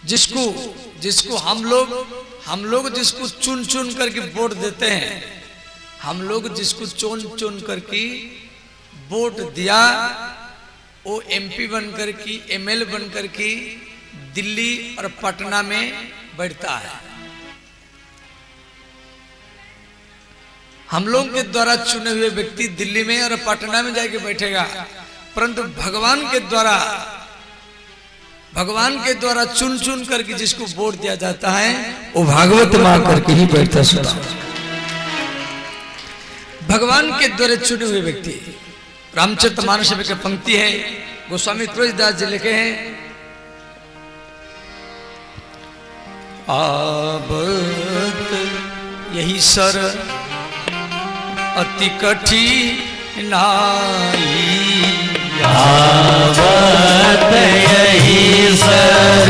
जिसको हम लोग जिसको चुन चुन करके वोट देते हैं, हम लोग जिसको चुन चुन करके वोट दिया, वो एमपी बनकर की, एमएलए बनकर की दिल्ली और पटना में बैठता है। हम लोग के द्वारा चुने हुए व्यक्ति दिल्ली में और पटना में जाके बैठेगा, परंतु भगवान के द्वारा चुन चुन करके जिसको वोट दिया जाता है वो भागवत मां करके ही बैठता सुना। भगवान के द्वारा चुने हुए व्यक्ति, रामचरितमानस में की पंक्ति है, गोस्वामी तुलसीदास जी लिखे हैं, आबत यही सर अति कठिनाई, आवत यही सर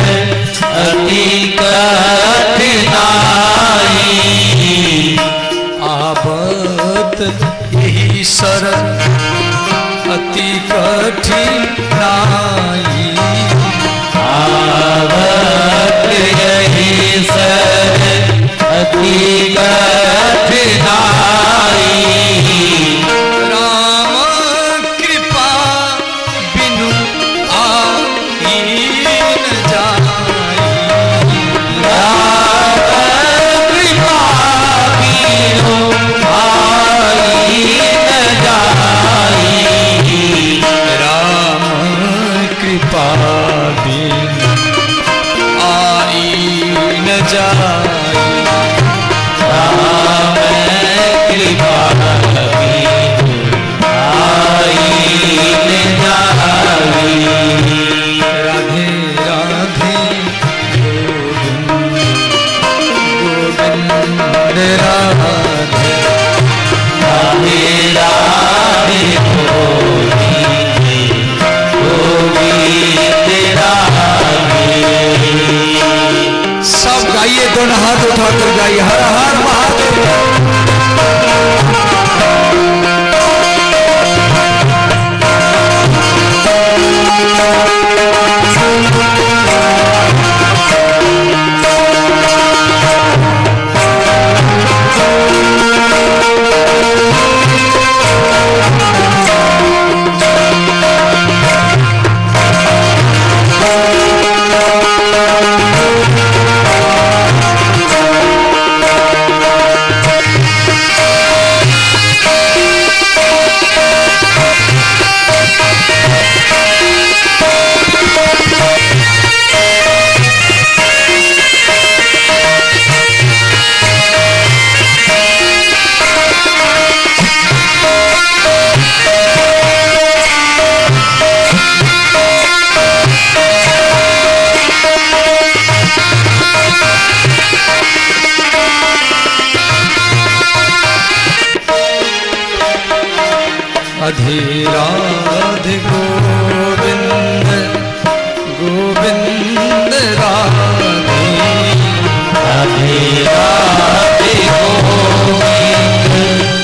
अति कठिनाई, आवत यही सर अति कठिनाई, आवत यही सर अति कठिनाई, दोनों हाथ उठाकर गाइए, हर हर महादेव। राधे गोविंद गोविंद राधे, राधे राधे गोविंद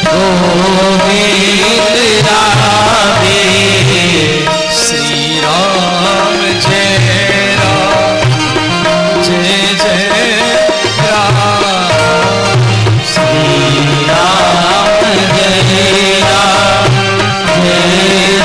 गोविंद राधे, श्री राम जय जय राम, श्री राम जय राम जय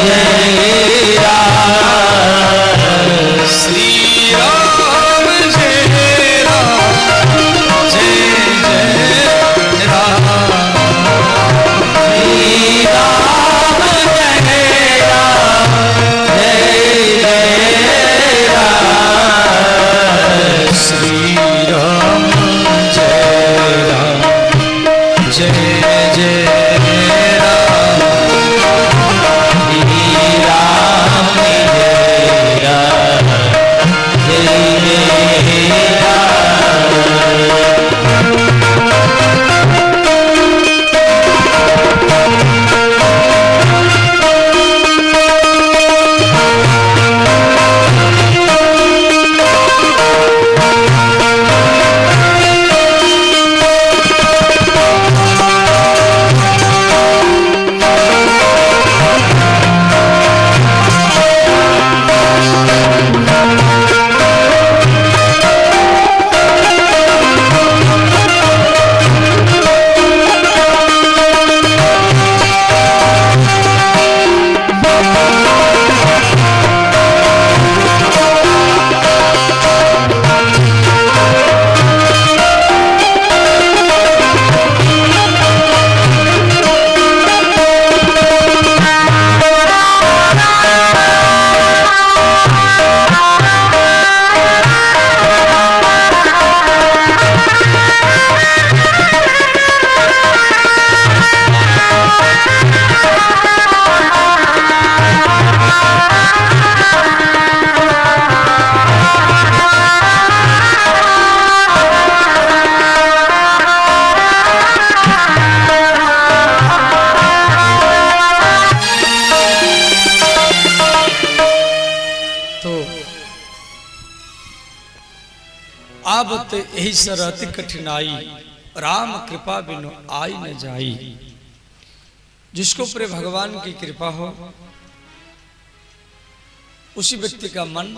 आबत यही सरहति कठिनाई, राम कृपा बिनु आई न जाई। जिसको पर भगवान की कृपा हो उसी व्यक्ति का मन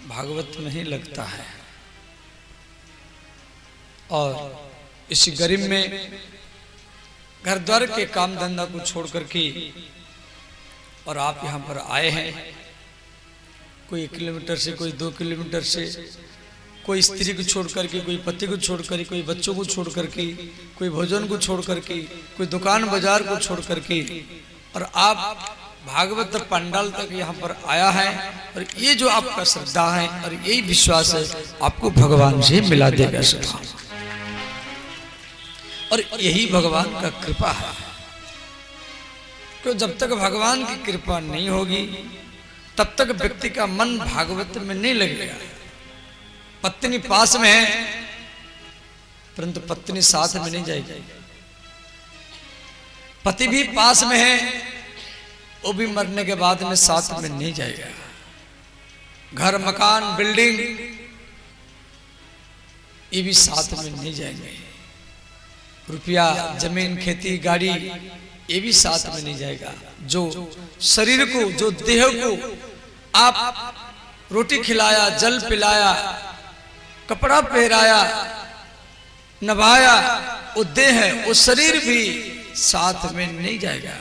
भागवत में ही लगता है। और इसी गरीब में घर द्वार के काम धंधा को छोड़ करके और आप यहाँ पर आए हैं, कोई 1 किलोमीटर से, कोई 2 किलोमीटर से, कोई स्त्री को छोड़ करके, कोई पति को छोड़ करके, कोई बच्चों को छोड़ करके, कोई भोजन को छोड़ करके, कोई दुकान बाजार को छोड़ करके, और आप भागवत पंडाल तक यहाँ पर आया है। और ये जो आपका श्रद्धा है और यही विश्वास है, आपको भगवान से मिला देगा सदा। और यही भगवान का कृपा है। क्यों? जब तक भगवान की कृपा नहीं होगी तब तक व्यक्ति का मन भागवत में नहीं लगेगा। पत्नी पास में है परंतु पत्नी साथ में नहीं जाएगी। पति भी पास में है, वो भी मरने के बाद में साथ में नहीं जाएगा। घर मकान बिल्डिंग ये भी साथ में नहीं जाएंगे। रुपया जमीन खेती गाड़ी ये भी साथ में नहीं जाएगा। जो शरीर को, जो देह को आप रोटी खिलाया, जल पिलाया, कपड़ा पहराया, नभाया, वो देह है, वो शरीर भी साथ में नहीं जाएगा।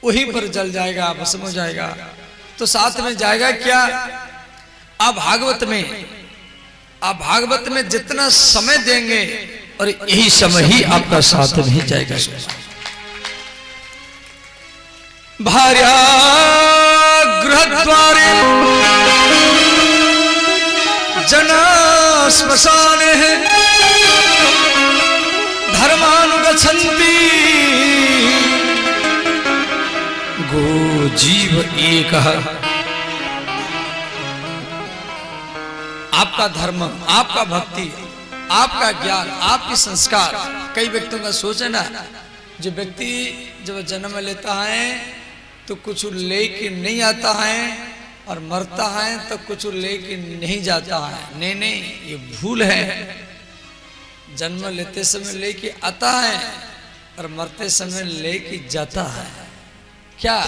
वहीं पर जल जाएगा, भस्म हो जाएगा। तो साथ में जाएगा क्या? आप भागवत में जितना समय देंगे और यही समय ही आपका साथ में जाएगा। भार्या गृहद्वारे जना श्मशाने धर्मानुगच्छन्ति गो जीव एक। आपका धर्म, आपका भक्ति, आपका ज्ञान, आपके संस्कार। कई व्यक्तियों का सोच है ना, जो व्यक्ति जब जन्म लेता है तो कुछ लेके नहीं आता है और मरता है तो कुछ लेके नहीं जाता है। नहीं, ये भूल है। जन्म लेते समय लेके आता है और मरते समय लेके जाता है। क्या?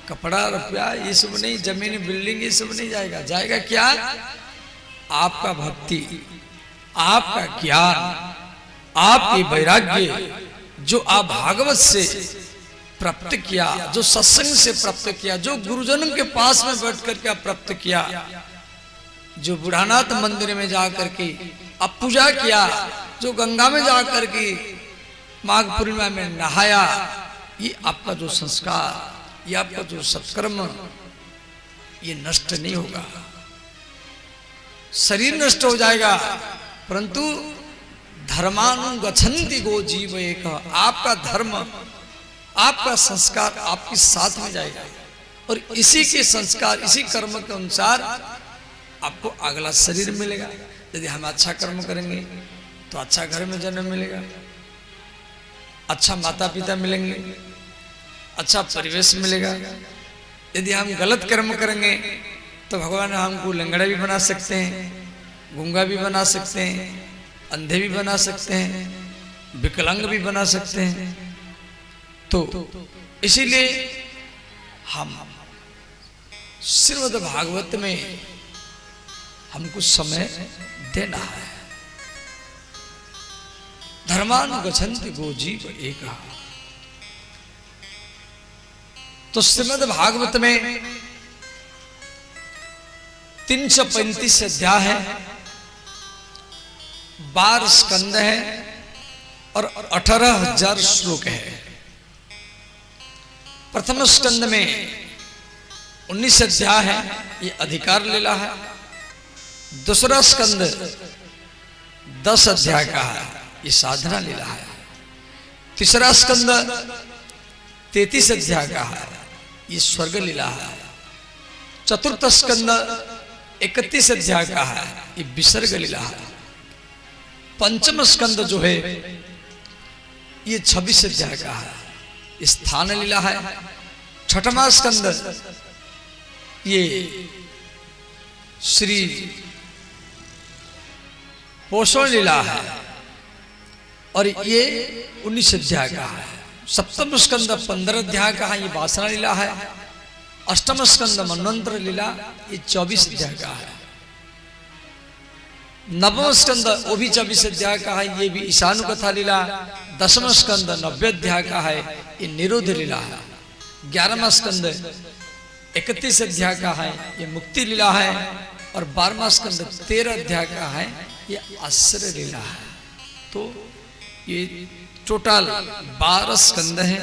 कपड़ा रुपया ये सब नहीं, जमीन बिल्डिंग ये सब नहीं जाएगा। जाएगा क्या? आपका भक्ति, आपका ज्ञान, आपकी वैराग्य जो आप भागवत से प्राप्त किया, जो सत्संग से प्राप्त किया, जो गुरुजनों के पास में बैठ करके प्राप्त किया, जो बुढ़ानाथ मंदिर में जाकर के अब पूजा किया, जो गंगा में जाकर के माघ पूर्णिमा में नहाया, ये आपका जो संस्कार, ये आपका जो सत्कर्म, ये नष्ट नहीं होगा। शरीर नष्ट हो जाएगा परंतु धर्मानुगच्छन्ति गो जीव एक। आपका धर्म, आपका संस्कार आपके साथ में जाएगा और इसी के संस्कार, इसी कर्म के अनुसार आपको अगला शरीर मिलेगा। यदि हम अच्छा कर्म करेंगे तो अच्छा घर में जन्म मिलेगा, अच्छा माता पिता मिलेंगे, अच्छा परिवेश मिलेगा। यदि हम गलत कर्म करेंगे तो भगवान हमको लंगड़ा भी बना सकते हैं, गूंगा भी बना सकते हैं, अंधे भी बना सकते हैं, विकलांग भी बना सकते हैं। तो इसीलिए हम श्रीमद् भागवत में हमको समय देना है। धर्मानुगच्छन्ति गो जीव एक। तो श्रीमद् भागवत में 335 अध्याय है, 12 स्कंद है और 18,000 श्लोक है। प्रथम स्कंद में 19 अध्याय है, ये अधिकार लीला है। दूसरा स्कंद 10 अध्याय का है, ये साधना लीला है। तीसरा स्कंद 33 अध्याय का है, ये स्वर्ग लीला है। चतुर्थ स्कंद 31 अध्याय का है, ये विसर्ग लीला है। पंचम स्कंद जो है ये 26 अध्याय का है, स्थान लीला है। छठवां स्कंद ये श्री पोषण लीला है और ये 19 अध्याय का है। सप्तम स्कंद 15 अध्याय का है, ये वासना लीला है। अष्टम स्कंद मनवंतर लीला, ये 24 अध्याय का है। नवम स्कंद वो भी 24 अध्याय का है, ये भी ईशानु कथा लीला। दसम स्कंद 90 अध्याय का है, ये निरोध लीला है। 11वां स्कंद 31 अध्याय का है, ये मुक्ति लीला है। और 12वां स्कंद 13 अध्याय का है, ये आश्रय लीला है। तो ये टोटल 12 स्कंद है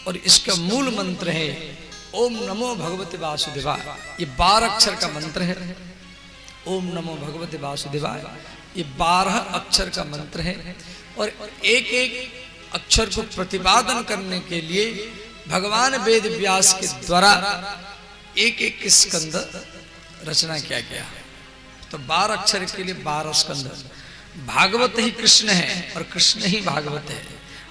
और इसका मूल मंत्र है ओम नमो भगवते वासुदेवाय। ये 12 अक्षर का मंत्र है। ओम नमो भगवते वासुदेवाय, ये 12 अक्षर का मंत्र है। और एक एक अक्षर को प्रतिपादन करने के लिए भगवान वेद व्यास के द्वारा एक एक स्कंद रचना किया गया। तो 12 अक्षर के लिए 12 स्कंद। भागवत ही कृष्ण है और कृष्ण ही भागवत है।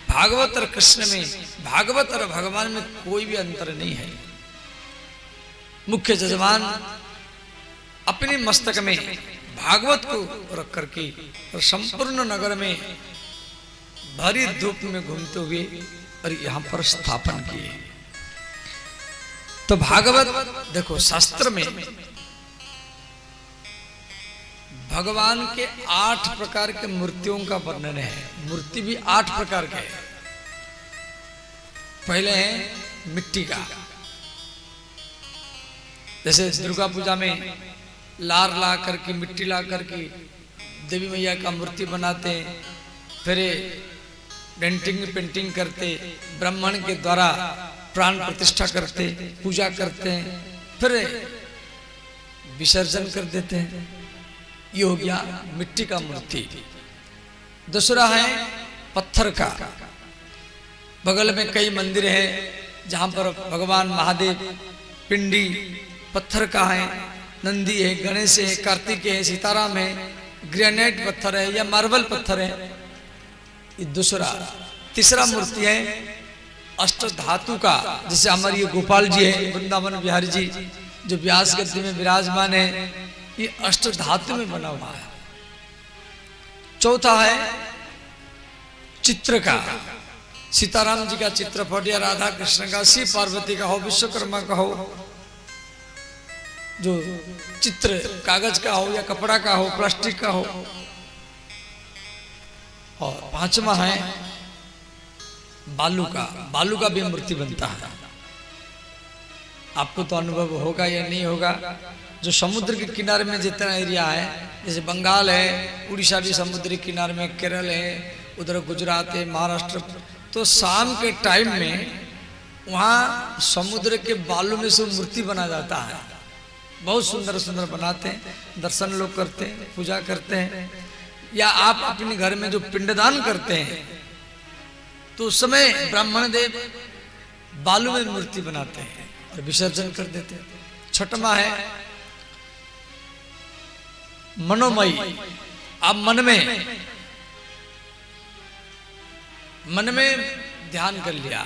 भागवत और कृष्ण में, भागवत और भगवान में कोई भी अंतर नहीं है। मुख्य जजमान अपने मस्तक में भागवत को रख करके और संपूर्ण नगर में भरी धूप में घूमते हुए और यहाँ पर स्थापन किए। तो भागवत देखो, शास्त्र में भगवान के 8 प्रकार के मूर्तियों का वर्णन है। मूर्ति भी 8 प्रकार के है। पहले है मिट्टी का, जैसे दुर्गा पूजा में लार ला करके, मिट्टी ला करके देवी मैया का मूर्ति बनाते हैं। फिर डेंटिंग पेंटिंग करते, ब्राह्मण के द्वारा प्राण प्रतिष्ठा करते, पूजा करते हैं, फिर विसर्जन कर देते हैं। ये हो गया मिट्टी का मूर्ति। दूसरा है पत्थर का। बगल में कई मंदिर हैं जहां पर भगवान महादेव पिंडी पत्थर का है। नंदी है, गणेश है, कार्तिकेय है, सीताराम है, ग्रेनाइट पत्थर है या मार्बल पत्थर है। ये दूसरा। तीसरा मूर्ति है अष्ट धातु का, जैसे हमारे ये गोपाल जी है, वृंदावन बिहारी जी जो व्यास गद्दी में विराजमान है, ये अष्ट धातु में बना हुआ है। चौथा है चित्र का। सीताराम जी का चित्रपट या राधा कृष्ण का, शिव पार्वती का हो, विश्वकर्मा का हो, जो चित्र कागज का हो या कपड़ा का हो, प्लास्टिक का हो। और पांचवा है बालू का। बालू का भी मूर्ति बनता है। आपको तो अनुभव होगा या नहीं होगा। जो समुद्र के किनारे में जितना एरिया है, जैसे बंगाल है, उड़ीसा भी समुद्री किनारे में, केरल है, उधर गुजरात है, महाराष्ट्र, तो शाम के टाइम में वहाँ समुद्र के बालू में से मूर्ति बना जाता है। बहुत सुंदर सुंदर बनाते हैं, दर्शन लोग करते हैं, पूजा करते हैं। या आप अपने घर में जो पिंडदान करते हैं तो उस समय ब्राह्मण देव बालू में मूर्ति बनाते हैं और विसर्जन कर देते हैं। छठवां है मनोमयी। आप मन में ध्यान कर लिया,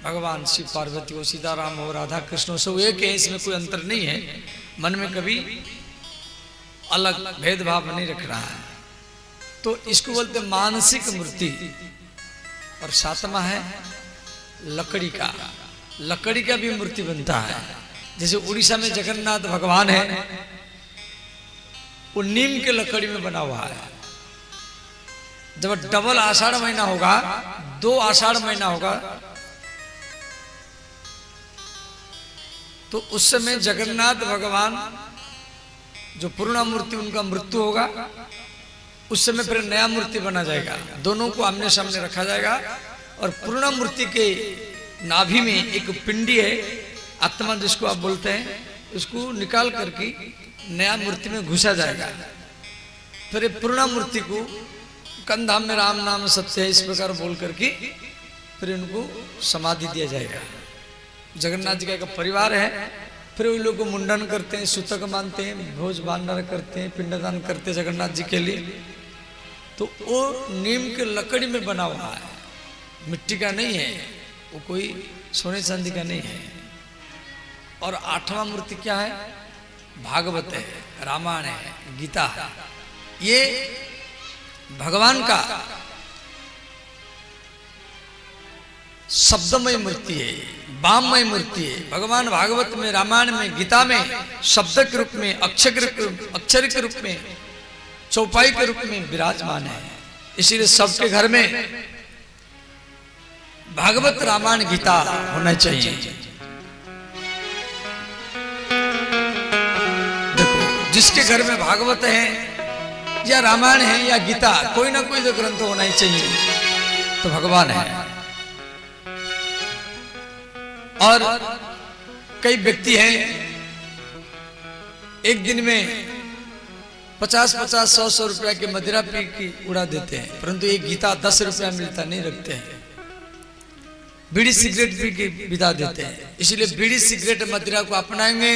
भगवान शिव पार्वती हो, सीताराम हो, राधा कृष्ण हो, सब एक है, इसमें कोई अंतर नहीं है। मन में कभी अलग भेदभाव नहीं रख रहा है, तो इसको बोलते मानसिक मूर्ति। और सातवां है लकड़ी का। लकड़ी का भी मूर्ति बनता है। जैसे उड़ीसा में जगन्नाथ भगवान है, वो नीम के लकड़ी में बना हुआ है। जब डबल आषाढ़ महीना होगा, 2 आषाढ़ महीना होगा, तो उस समय जगन्नाथ भगवान जो पूर्णा मूर्ति उनका मृत्यु होगा, उस समय फिर नया मूर्ति बना जाएगा। दोनों को आमने सामने रखा जाएगा और पूर्णा मूर्ति के नाभि में एक पिंडी है, आत्मा जिसको आप बोलते हैं, उसको निकाल करके नया मूर्ति में घुसा जाएगा। फिर पूर्णा मूर्ति को कंधाम में राम नाम सत्य है इस प्रकार बोल करके फिर उनको समाधि दिया जाएगा। जगन्नाथ जी का एक परिवार है, फिर उन लोग को मुंडन करते हैं, सूतक बांधते हैं, भोज भांडार करते हैं, पिंडदान करते हैं जगन्नाथ जी के लिए। तो वो नीम के लकड़ी में बना हुआ है, मिट्टी का नहीं है, वो कोई सोने चांदी का नहीं है। और 8वां मूर्ति क्या है? भागवत है, रामायण है, गीता है। ये भगवान का शब्दमय मूर्ति है, वाममय मूर्ति है। भगवान भागवत में, रामायण में, गीता में शब्द के रूप में, अक्षर के रूप में, चौपाई के रूप में विराजमान है। इसीलिए सबके घर में भागवत, रामायण, गीता होना चाहिए। देखो, जिसके घर में भागवत है या रामायण है या गीता, कोई ना कोई तो ग्रंथ होना ही चाहिए, तो भगवान है। और कई व्यक्ति हैं एक दिन में 50-50, 100-100 रुपया के मदिरा पी की उड़ा देते हैं, परंतु एक गीता 10 रुपया मिलता नहीं रखते हैं। बीड़ी सिगरेट पी के बिता देते हैं। इसलिए बीड़ी सिगरेट मदिरा को अपनाएंगे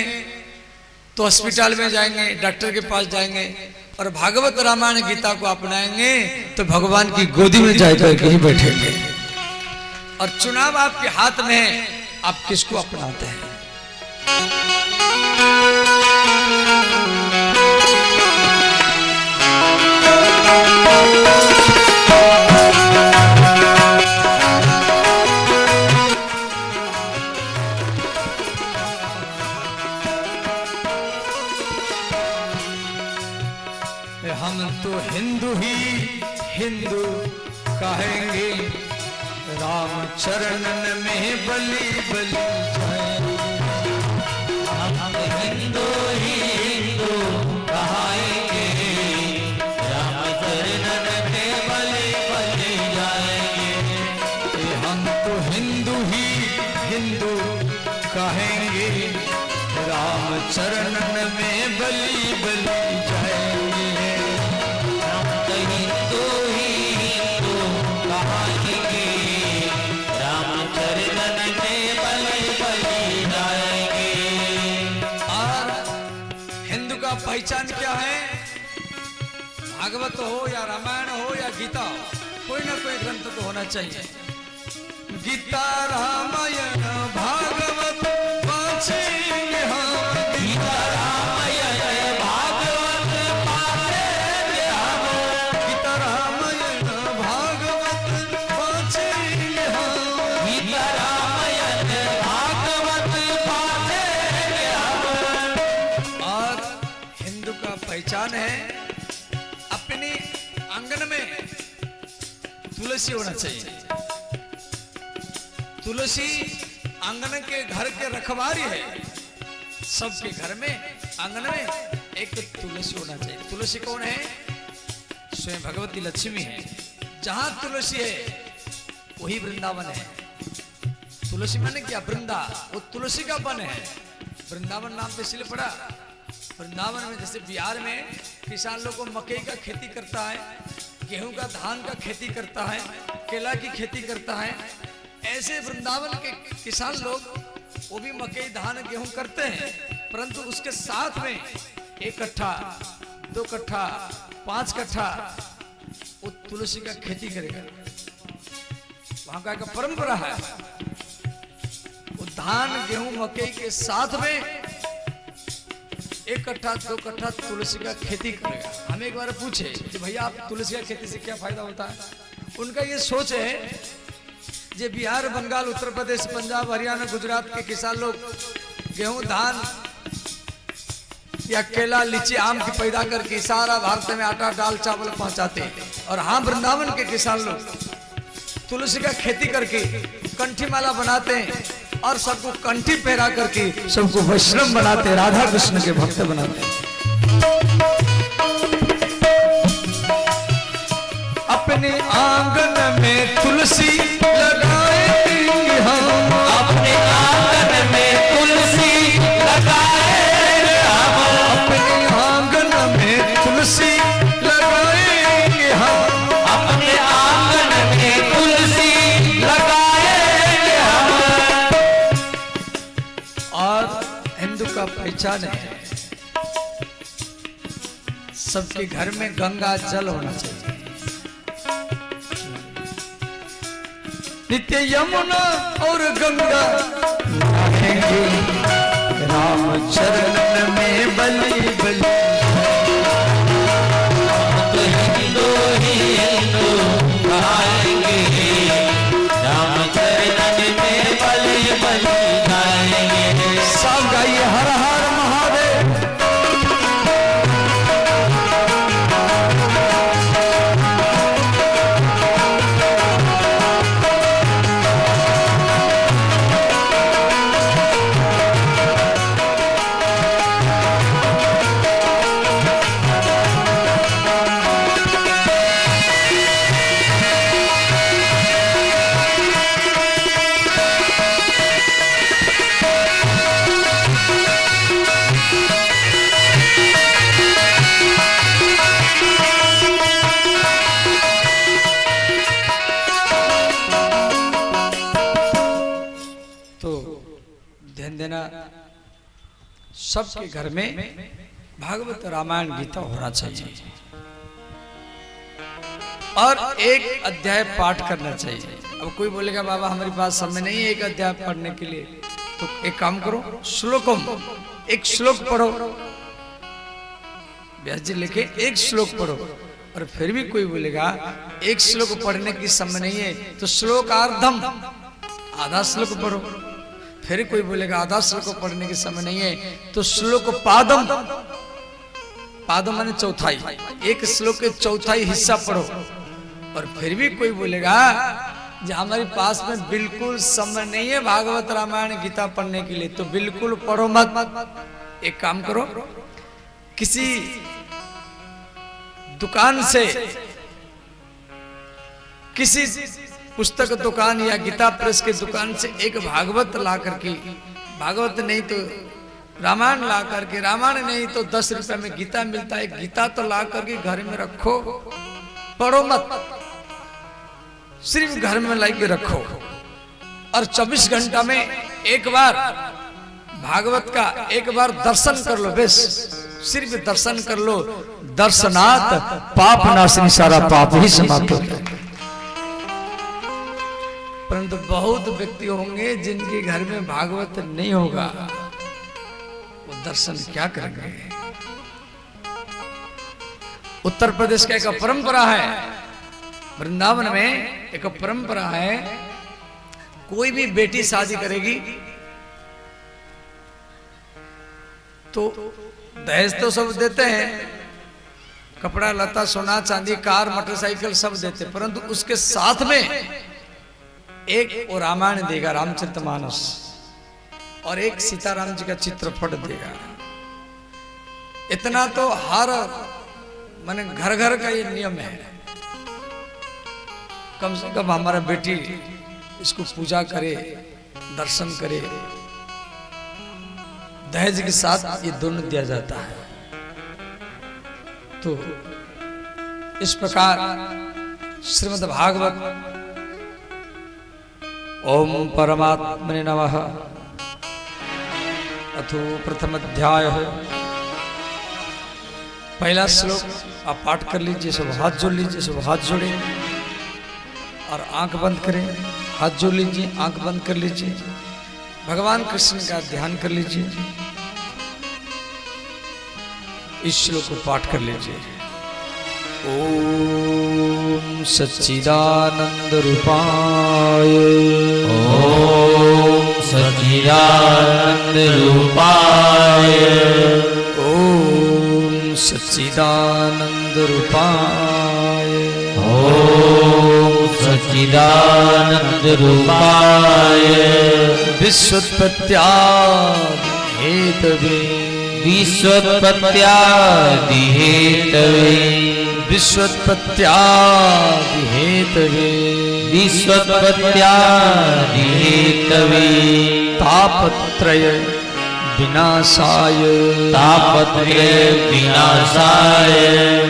तो अस्पताल में जाएंगे, डॉक्टर के पास जाएंगे, और भागवत, रामायण, गीता को अपनाएंगे तो भगवान की गोदी में जाकर के ही बैठेंगे। और चुनाव आपके हाथ में है, आप किसको अपनाते हैं। हम तो हिंदू ही हिंदू कहेंगे, राम चरणन में बलि बलि जाएंगे। हम हिंदू ही हिंदू कहाएंगे, राम चरणन में बलि बलि जाएंगे। हम तो हिंदू ही हिंदू कहेंगे, राम चरणन में बलि बलि जाएंगे। हम तो हिंदू ही हिंदू कहाएंगे, राम चरणन में बलि बलि जाएंगे। और हिंदू का पहचान क्या है? भागवत हो या रामायण हो या गीता हो, कोई ना कोई ग्रंथ तो होना चाहिए। गीता, रामायण, भागवत वाचेंगे हम, गीता, रामायण, भागवत पाठेंगे हम। गीता, रामायण, भागवत वाचेंगे हम। गीता, रामायण, भागवत पाठेंगे हम। और हिंदू का पहचान है अपने आंगन में तुलसी होना चाहिए। तुलसी आंगन के घर के रखवारी है। सबके घर में, आंगन में एक तुलसी होना चाहिए। तुलसी कौन है? स्वयं भगवती लक्ष्मी है। जहां तुलसी है वही वृंदावन है। तुलसी माने क्या? वृंदा, वो तुलसी का वन है। वृंदावन नाम तो इसलिए पड़ा, वृंदावन में जैसे बिहार में किसान लोग को मकई का खेती करता है, गेहूं का, धान का खेती करता है, केला की खेती करता है, ऐसे वृंदावन के किसान लोग वो भी मकई, धान, गेहूं करते हैं, परंतु उसके साथ में 1 कट्ठा, 2 कट्ठा, 5 कट्ठा वो तुलसी का खेती करेगा। वहां का एक परंपरा है, वो धान, गेहूं, मकई के साथ में 1 कट्ठा, 2 कट्ठा तुलसी का खेती करेगा। हमें एक बार पूछे कि भैया आप तुलसी का खेती से क्या फायदा होता है? उनका ये सोच है, जे बिहार, बंगाल, उत्तर प्रदेश, पंजाब, हरियाणा, गुजरात के किसान लोग गेहूं, धान या केला, लीची, आम की पैदा करके सारा भारत में आटा, दाल, चावल पहुंचाते हैं। और हाँ, वृंदावन के किसान लोग तुलसी का खेती करके कंठी माला बनाते हैं और सबको कंठी पहरा करके सबको वैष्णव बनाते हैं, राधा कृष्ण के भक्त बनाते हैं। अपने आंगन में तुलसी लगाएंगे हम, अपने आंगन में तुलसी लगाएंगे हम। अपने आंगन में तुलसी लगाएंगे हम, अपने आंगन में तुलसी लगाएंगे हम। और हिंदू का पहचान है सबके घर में गंगा जल होना चाहिए। नित्य यमुना और गंगा नहाएंगे, राम चरण में बलि बलि। सबके घर में भागवत रामायण गीता होना चाहिए और एक अध्याय पाठ करना चाहिए। अब कोई बोलेगा बाबा हमारे पास समय नहीं है एक अध्याय पढ़ने के लिए, तो एक काम करो, श्लोकम एक श्लोक पढ़ो। व्यास जी लिखे एक श्लोक पढ़ो। और फिर भी कोई बोलेगा एक श्लोक पढ़ने की समय नहीं है, तो श्लोकार्धम आधा श्लोक पढ़ो। फिर कोई बोलेगा आधा श्लोक पढ़ने की समय नहीं है, तो श्लोक पादम, पादम माने चौथाई, एक श्लोक के चौथाई हिस्सा पढ़ो। और फिर भी कोई बोलेगा जो हमारे पास में बिल्कुल समय नहीं है भागवत रामायण गीता पढ़ने के लिए, तो बिल्कुल पढ़ो मत। एक काम करो, किसी दुकान से, किसी पुस्तक दुकान या गीता प्रेस के दुकान से एक भागवत ला करके, भागवत नहीं तो रामायण ला करके, रामायण नहीं तो 10 रुपए में गीता मिलता है, गीता तो ला करके घर में रखो, पढ़ो मत, सिर्फ घर में ला के रखो। और 24 घंटा में एक बार भागवत का एक बार दर्शन कर लो, बस सिर्फ दर्शन कर लो। दर्शनात् पाप नाशनी, सारा पाप ही समाप्त हो जाए। परंतु बहुत व्यक्ति होंगे जिनके घर में भागवत नहीं होगा, वो दर्शन क्या करेंगे। उत्तर प्रदेश का एक परंपरा है, वृंदावन में एक परंपरा है, कोई भी बेटी शादी करेगी तो दहेज तो सब देते हैं, कपड़ा लता सोना चांदी कार मोटरसाइकिल सब देते, परंतु उसके साथ में एक वो रामायण देगा, रामचरितमानस, और एक सीताराम जी का चित्रपट देगा। इतना तो हर माने घर घर का ये नियम है। कम से कम हमारा बेटी इसको पूजा करे, दर्शन करे, दहेज के साथ ये दोनों दिया जाता है। तो इस प्रकार श्रीमद् भागवत ओम परमात्मने नमः अथो प्रथम अध्याय है। पहला श्लोक आप पाठ कर लीजिए, सब हाथ जोड़ लीजिए, सब हाथ जोड़े और आंख बंद करें। हाथ जोड़ लीजिए, आंख बंद कर लीजिए, भगवान कृष्ण का ध्यान कर लीजिए, इस श्लोक को पाठ कर लीजिए। ओम सच्चिदानंद रूपाय, ओम सच्चिदानंद रूपाय, ओम सच्चिदानंद रूपाय, ओम सच्चिदानंद रूपाय, विश्वोत्पत्त्यादि हेतवे, विश्वोत्पत्त्यादि हेतवे, विश्वोत्पत्त्यादि हेतवे, विश्वोत्पत्त्यादि हेतवे, तापत्रय विनाशाय, तापत्रय विनाशाय,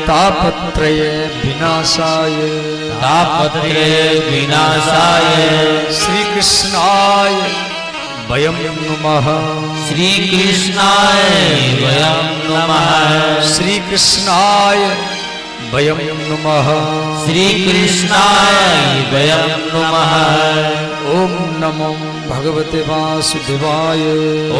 तापत्रय विनाशाय, तापत्रय विनाशाय, श्री कृष्णाय वयं नमः, श्री कृष्णाय वयं नमः, श्री कृष्णाय वयं नमः, श्री कृष्णाय वयं नमः। ओम नमो भगवते वासुदेवाय,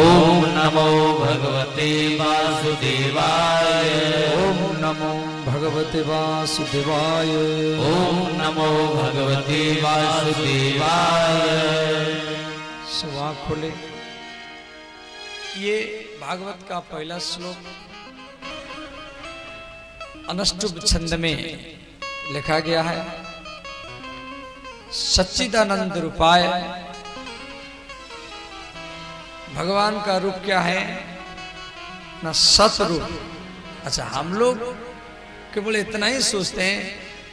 ओम नमो भगवते वासुदेवाय, ओम नमो भगवते वासुदेवाय, ओम नमो भगवते वासुदेवाय। सब आँख खोले। ये भागवत का पहला श्लोक अनुष्टुप छंद में लिखा गया है। सच्चिदानंद रूपाय, भगवान का रूप क्या है ना, सतरूप। अच्छा, हम लोग केवल इतना ही सोचते हैं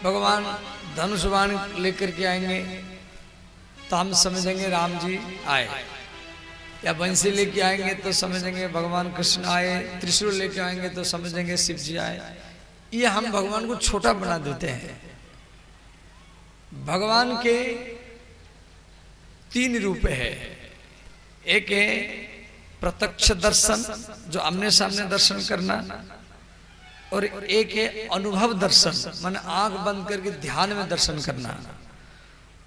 भगवान धनुष बाण लेकर के आएंगे तो हम समझेंगे राम जी आए, या बंसी लेके आएंगे तो समझेंगे भगवान कृष्ण आए, त्रिशूल लेके आएंगे तो समझेंगे शिव जी आए। ये हम भगवान को छोटा बना देते हैं। भगवान के 3 रूप है। एक है प्रत्यक्ष दर्शन जो आमने सामने दर्शन करना, और एक है अनुभव दर्शन माने आंख बंद करके ध्यान में दर्शन करना,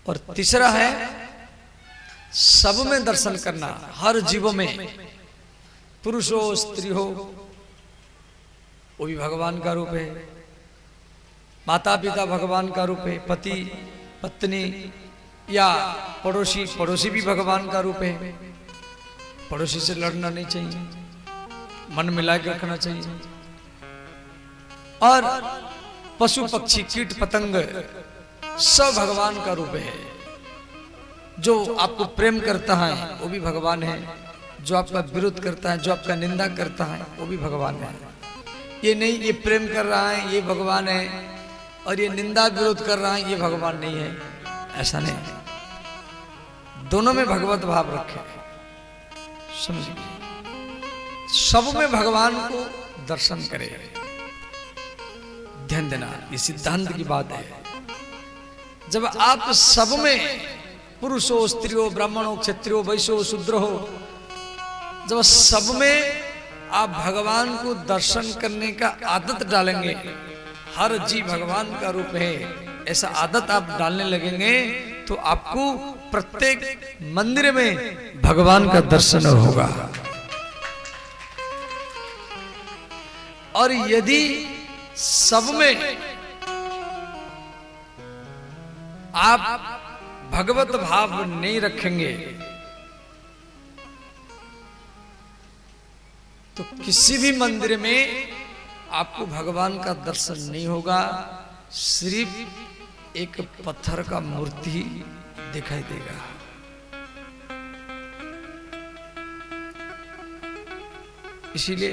और तीसरा है सब में दर्शन करना, हर जीवों में, पुरुष हो स्त्री हो वो भी भगवान का रूप है, माता पिता भगवान का रूप है, पति पत्नी या पड़ोसी, पड़ोसी भी भगवान का रूप है। पड़ोसी से लड़ना नहीं चाहिए, मन मिला के रखना चाहिए। और पशु पक्षी कीट पतंग सब भगवान का रूप है। जो आपको प्रेम करता है वो भी भगवान है, जो आपका विरोध करता है, जो आपका निंदा करता है वो भी भगवान है। ये नहीं ये प्रेम कर रहा है ये भगवान है, और ये निंदा विरोध कर रहा है ये भगवान नहीं है, ऐसा नहीं। दोनों में भगवत भाव रखे, समझिए। सब में भगवान को दर्शन करे, ध्यान देना, ये सिद्धांत की बात है। जब आप सब में, पुरुष हो स्त्री हो ब्राह्मण हो क्षत्रिय हो वैश्य हो शूद्र हो, जब सब में आप भगवान को दर्शन करने का आदत डालेंगे, हर जीव भगवान का रूप है ऐसा आदत आप डालने लगेंगे, तो आपको प्रत्येक मंदिर में भगवान का दर्शन होगा। और यदि सब में आप भगवत भाव नहीं रखेंगे तो किसी भी मंदिर में आपको भगवान का दर्शन नहीं होगा, सिर्फ एक पत्थर का मूर्ति दिखाई देगा। इसीलिए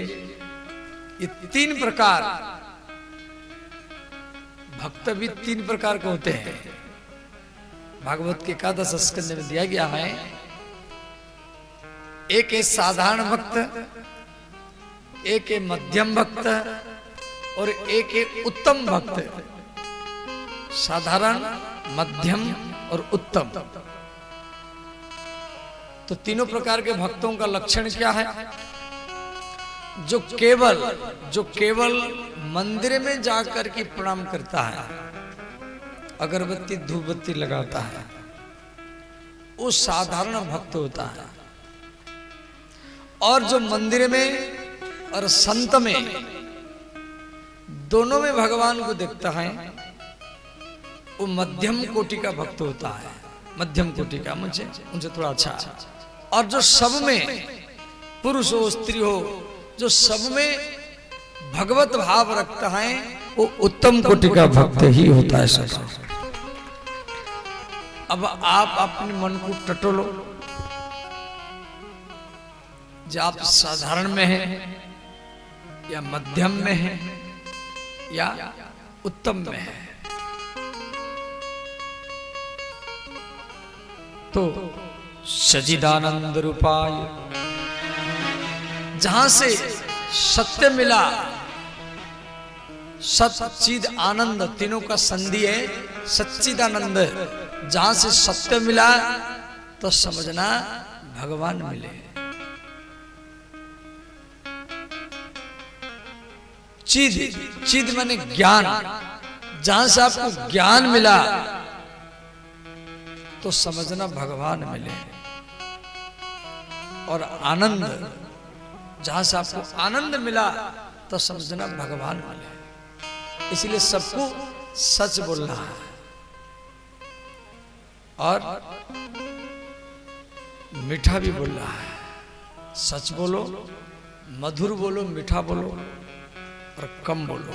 ये तीन प्रकार, भक्त भी तीन प्रकार के होते हैं। भागवत के एकादश स्कंद में दिया गया है, एक है साधारण भक्त, एक है मध्यम भक्त, और एक है उत्तम भक्त। साधारण, मध्यम और उत्तम, तो तीनों प्रकार के भक्तों का लक्षण क्या है? जो केवल मंदिर में जाकर के प्रणाम करता है, अगरबत्ती धूप बत्ती लगाता है, वो साधारण भक्त होता है। और जो मंदिर में और संत में दोनों में भगवान को देखता है, वो मध्यम कोटि का भक्त होता है। मध्यम कोटि का, मुझे उनसे थोड़ा अच्छा है। और जो सब में, पुरुष हो स्त्री हो, जो सब में भगवत भाव रखता है, वो उत्तम कोटि का भक्त ही होता है सब। अब आप अपने मन को टटोलो, जो आप साधारण में है या मध्यम में है या उत्तम में है। तो सच्चिदानंद रूपाय, जहां से सत्य मिला, सच्चिद आनंद, तीनों का संधि है सच्चिदानंद। जहां से सत्य मिला तो समझना भगवान मिले। चिद माने ज्ञान, जहां से आपको ज्ञान मिला तो समझना भगवान मिले। और आनंद, जहां से आपको आनंद मिला तो समझना भगवान मिले। इसलिए सबको सच बोलना है, और मीठा भी बोलना है। सच बोलो, मधुर बोलो, मीठा बोलो, और कम बोलो।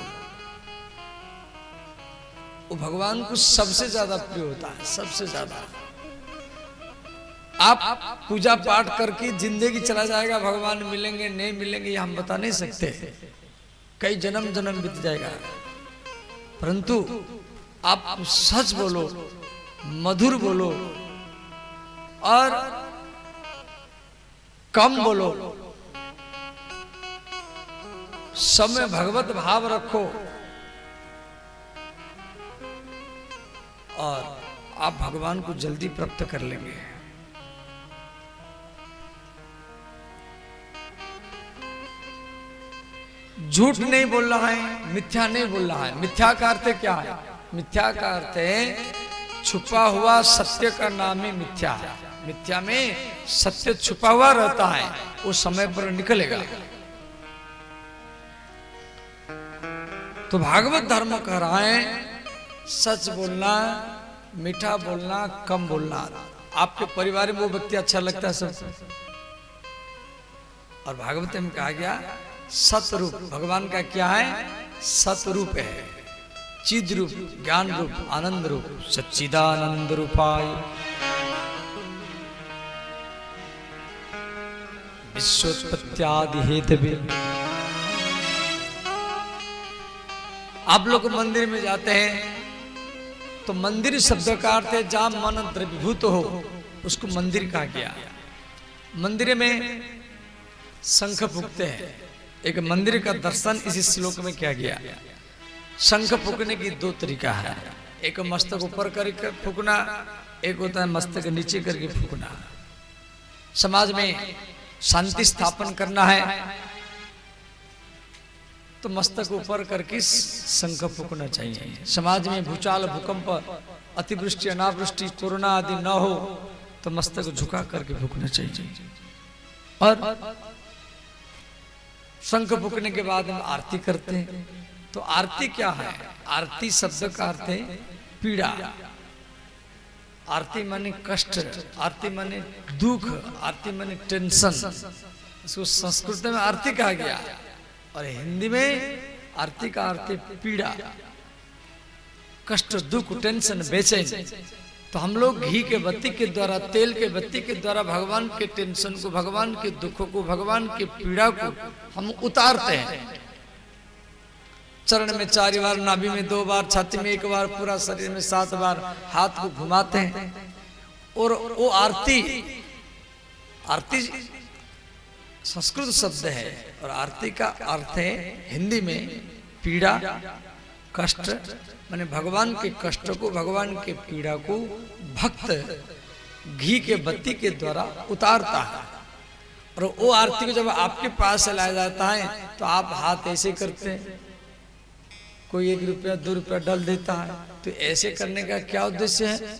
वो भगवान को सबसे ज्यादा प्रिय होता है, सबसे ज्यादा। आप पूजा पाठ करके जिंदगी चला जाएगा, भगवान मिलेंगे नहीं मिलेंगे ये हम बता नहीं सकते, कई जन्म जन्म बीत जाएगा। परंतु आप सच बोलो, मधुर बोलो, और कम बोलो, सब में भगवत भाव रखो, और आप भगवान को जल्दी प्राप्त कर लेंगे। झूठ नहीं बोल रहा है, मिथ्या नहीं बोल रहा है। मिथ्या का अर्थ क्या है? मिथ्या का अर्थ है छुपा हुआ सत्य का नाम ही मिथ्या है। मिथ्या में सत्य छुपा हुआ रहता है, वो समय पर निकलेगा। तो भागवत धर्म कह रहा है सच बोलना, मीठा बोलना, कम बोलना। आपके परिवार में वो व्यक्ति अच्छा लगता है सब। और भागवत में कहा गया सतरूप, भगवान का क्या है? सतरूप है, चिद रूप, ज्ञान रूप, आनंद रूप, सच्चिदानंद रूपाय विश्वोत्पत्त्यादि हेतवे। आप लोग मंदिर में जाते हैं तो मंदिर शब्द का अर्थ है जहां मन द्रवीभूत हो, उसको मंदिर कहा गया। मंदिर में शंख फूकते हैं। एक मंदिर का दर्शन इसी श्लोक में किया गया। शंख फूकने की दो तरीका है, एक मस्तक ऊपर करके फूकना, एक होता है मस्तक नीचे करके फूकना। समाज में शांति स्थापन करना है तो मस्तक ऊपर करके शंख फूकना चाहिए। समाज में भूचाल, भूकंप, अतिवृष्टि, अनावृष्टि, कोरोना आदि न हो तो मस्तक झुका करके फूकना चाहिए। और शंख फूकने के बाद हम आरती करते हैं। तो आरती क्या है? आरती शब्द का अर्थ है पीड़ा। आरती माने कष्ट, आरती माने दुख, आरती माने टेंशन। इसको संस्कृत में आरती कहा गया और हिंदी में आरती का अर्थ है पीड़ा, कष्ट, दुख, टेंशन, बेचैन। तो हम लोग घी के बत्ती के द्वारा, तेल के बत्ती के द्वारा भगवान के टेंशन को, भगवान के दुखों को, भगवान के पीड़ा को हम उतारते हैं। चरण में 4 बार, नाभि में 2 बार, छाती में 1 बार, पूरा शरीर में 7 बार हाथ को घुमाते हैं। और वो आरती, आरती संस्कृत शब्द है और आरती का अर्थ है हिंदी में पीड़ा, कष्ट, माने भगवान के कष्ट को, भगवान के पीड़ा को भक्त घी के बत्ती के द्वारा उतारता है। और वो आरती को जब आपके पास से लाया जाता है तो आप हाथ ऐसे करते हैं, कोई 1 रुपया 2 रुपया डाल देता है। तो ऐसे करने का क्या उद्देश्य है?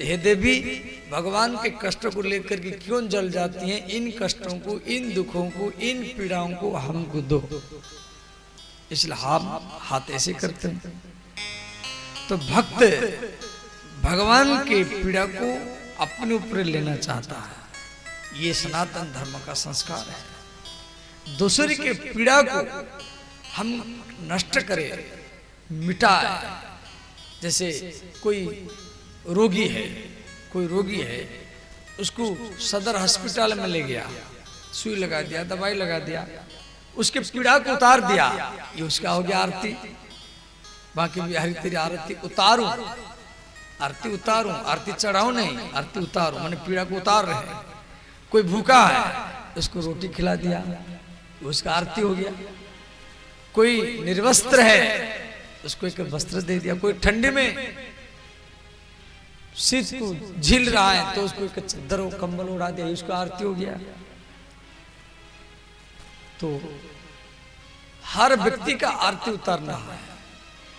हे देवी, भगवान के कष्ट को लेकर के क्यों जल जाती हैं? इन कष्टों को, इन दुखों को, इन पीड़ाओं को हमको दो। इसलिए हम हाथ ऐसे करते हैं। तो भक्त भगवान के पीड़ा को अपने ऊपर लेना चाहता है। ये सनातन धर्म का संस्कार है। दूसरे के पीड़ा को हम नष्ट करें, मिटाए। जैसे कोई रोगी है, कोई रोगी है, उसको सदर अस्पताल में ले गया, सुई लगा दिया, दवाई लगा दिया, उसके पीड़ा को उतार दिया, ये उसका हो गया आरती। बाकी भी हरि तेरी आरती उतारू, आरती उतारू, आरती चढ़ाऊ नहीं, आरती उतारू, मैंने पीड़ा को उतार रहे हैं। कोई भूखा है, उसको रोटी खिला दिया, उसका आरती हो गया। कोई निर्वस्त्र है, उसको एक वस्त्र दे दिया। कोई ठंडी में शीत को झील रहा है तो उसको एक चादर कंबल उड़ा दिया, उसका आरती हो गया। तो हर व्यक्ति का आरती उतारना है।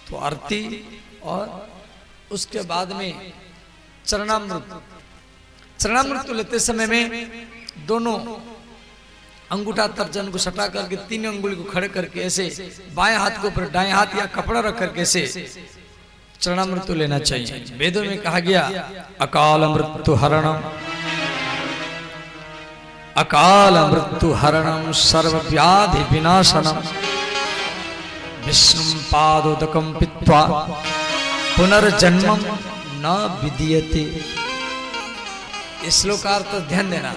तो आरती और उसके बाद में चरणामृत, चरणामृत लेते समय में दोनों अंगूठा तर्जन को सटा करके 3 अंगुली को खड़े करके ऐसे बाएं हाथ के ऊपर दाएं हाथ या कपड़ा रख करके ऐसे चरणामृत लेना चाहिए। वेदों में कहा गया अकाल मृत्यु हरणम, अकाल मृत्यु हरणम सर्व व्याधि विनाशनम विष्णु पादोदकम पित्वा पुनर्जन्मम न विदीयते। इस श्लोकार्थ ध्यान देना।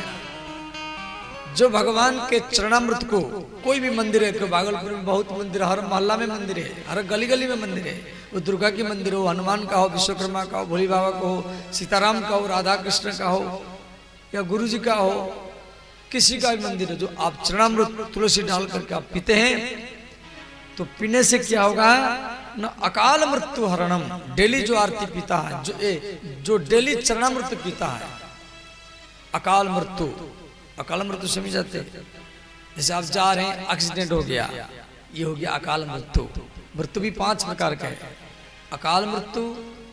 जो भगवान के चरणामृत को, कोई भी मंदिर है, भागलपुर में बहुत मंदिर, हर मोहल्ला में मंदिर है, हर गली गली में मंदिर है। वो दुर्गा की मंदिर हो, हनुमान का हो, विश्वकर्मा का हो, भोले बाबा का हो, सीताराम का हो, राधा कृष्ण का हो या गुरु जी का हो, किसी का भी मंदिर है, जो आप चरणामृत तुलसी डाल करके आप पीते हैं तो पीने से क्या होगा न अकाल मृत्यु हरणम। डेली जो आरती पीता है, जो डेली चरणामृत पीता है, अकाल मृत्यु, अकाल मृत्यु समझ जाते, जैसे आप जा रहे हैं, एक्सीडेंट हो गया, ये हो गया अकाल मृत्यु। मृत्यु भी 5 प्रकार का है। अकाल मृत्यु,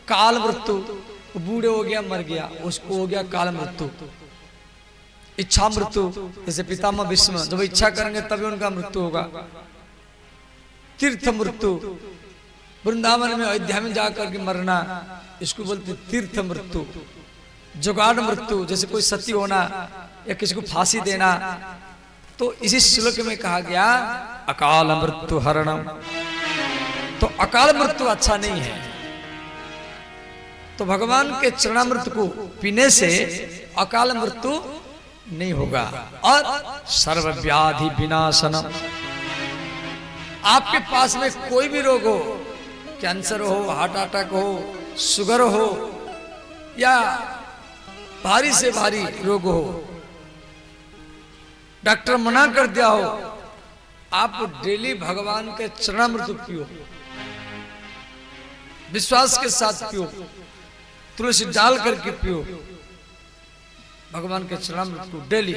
काल मृत्यु, बूढ़े हो गया मर गया, उसको हो गया काल मृत्यु। इच्छा मृत्यु, जैसे पितामह भीष्म जब इच्छा करेंगे तभी उनका मृत्यु होगा। तीर्थ मृत्यु, वृंदावन में अयोध्या में जाकर के मरना, इसको बोलते तीर्थ मृत्यु। जुगाड़ मृत्यु, जैसे कोई सती होना या किसी को फांसी देना, तो इसी श्लोक में कहा गया अकाल मृत्यु हरणम। तो अकाल मृत्यु अच्छा नहीं है। तो भगवान के चरणामृत को पीने से अकाल मृत्यु नहीं होगा। और सर्व व्याधि विनाशनम, आपके पास में कोई भी रोग हो, कैंसर हो, हार्ट अटैक हो, शुगर हो, या भारी से भारी रोग हो, डॉक्टर मना कर दिया हो, आप डेली भगवान के चरणामृत पियो, विश्वास के साथ पियो, तुलसी डाल करके पियो भगवान के चरणामृत को डेली।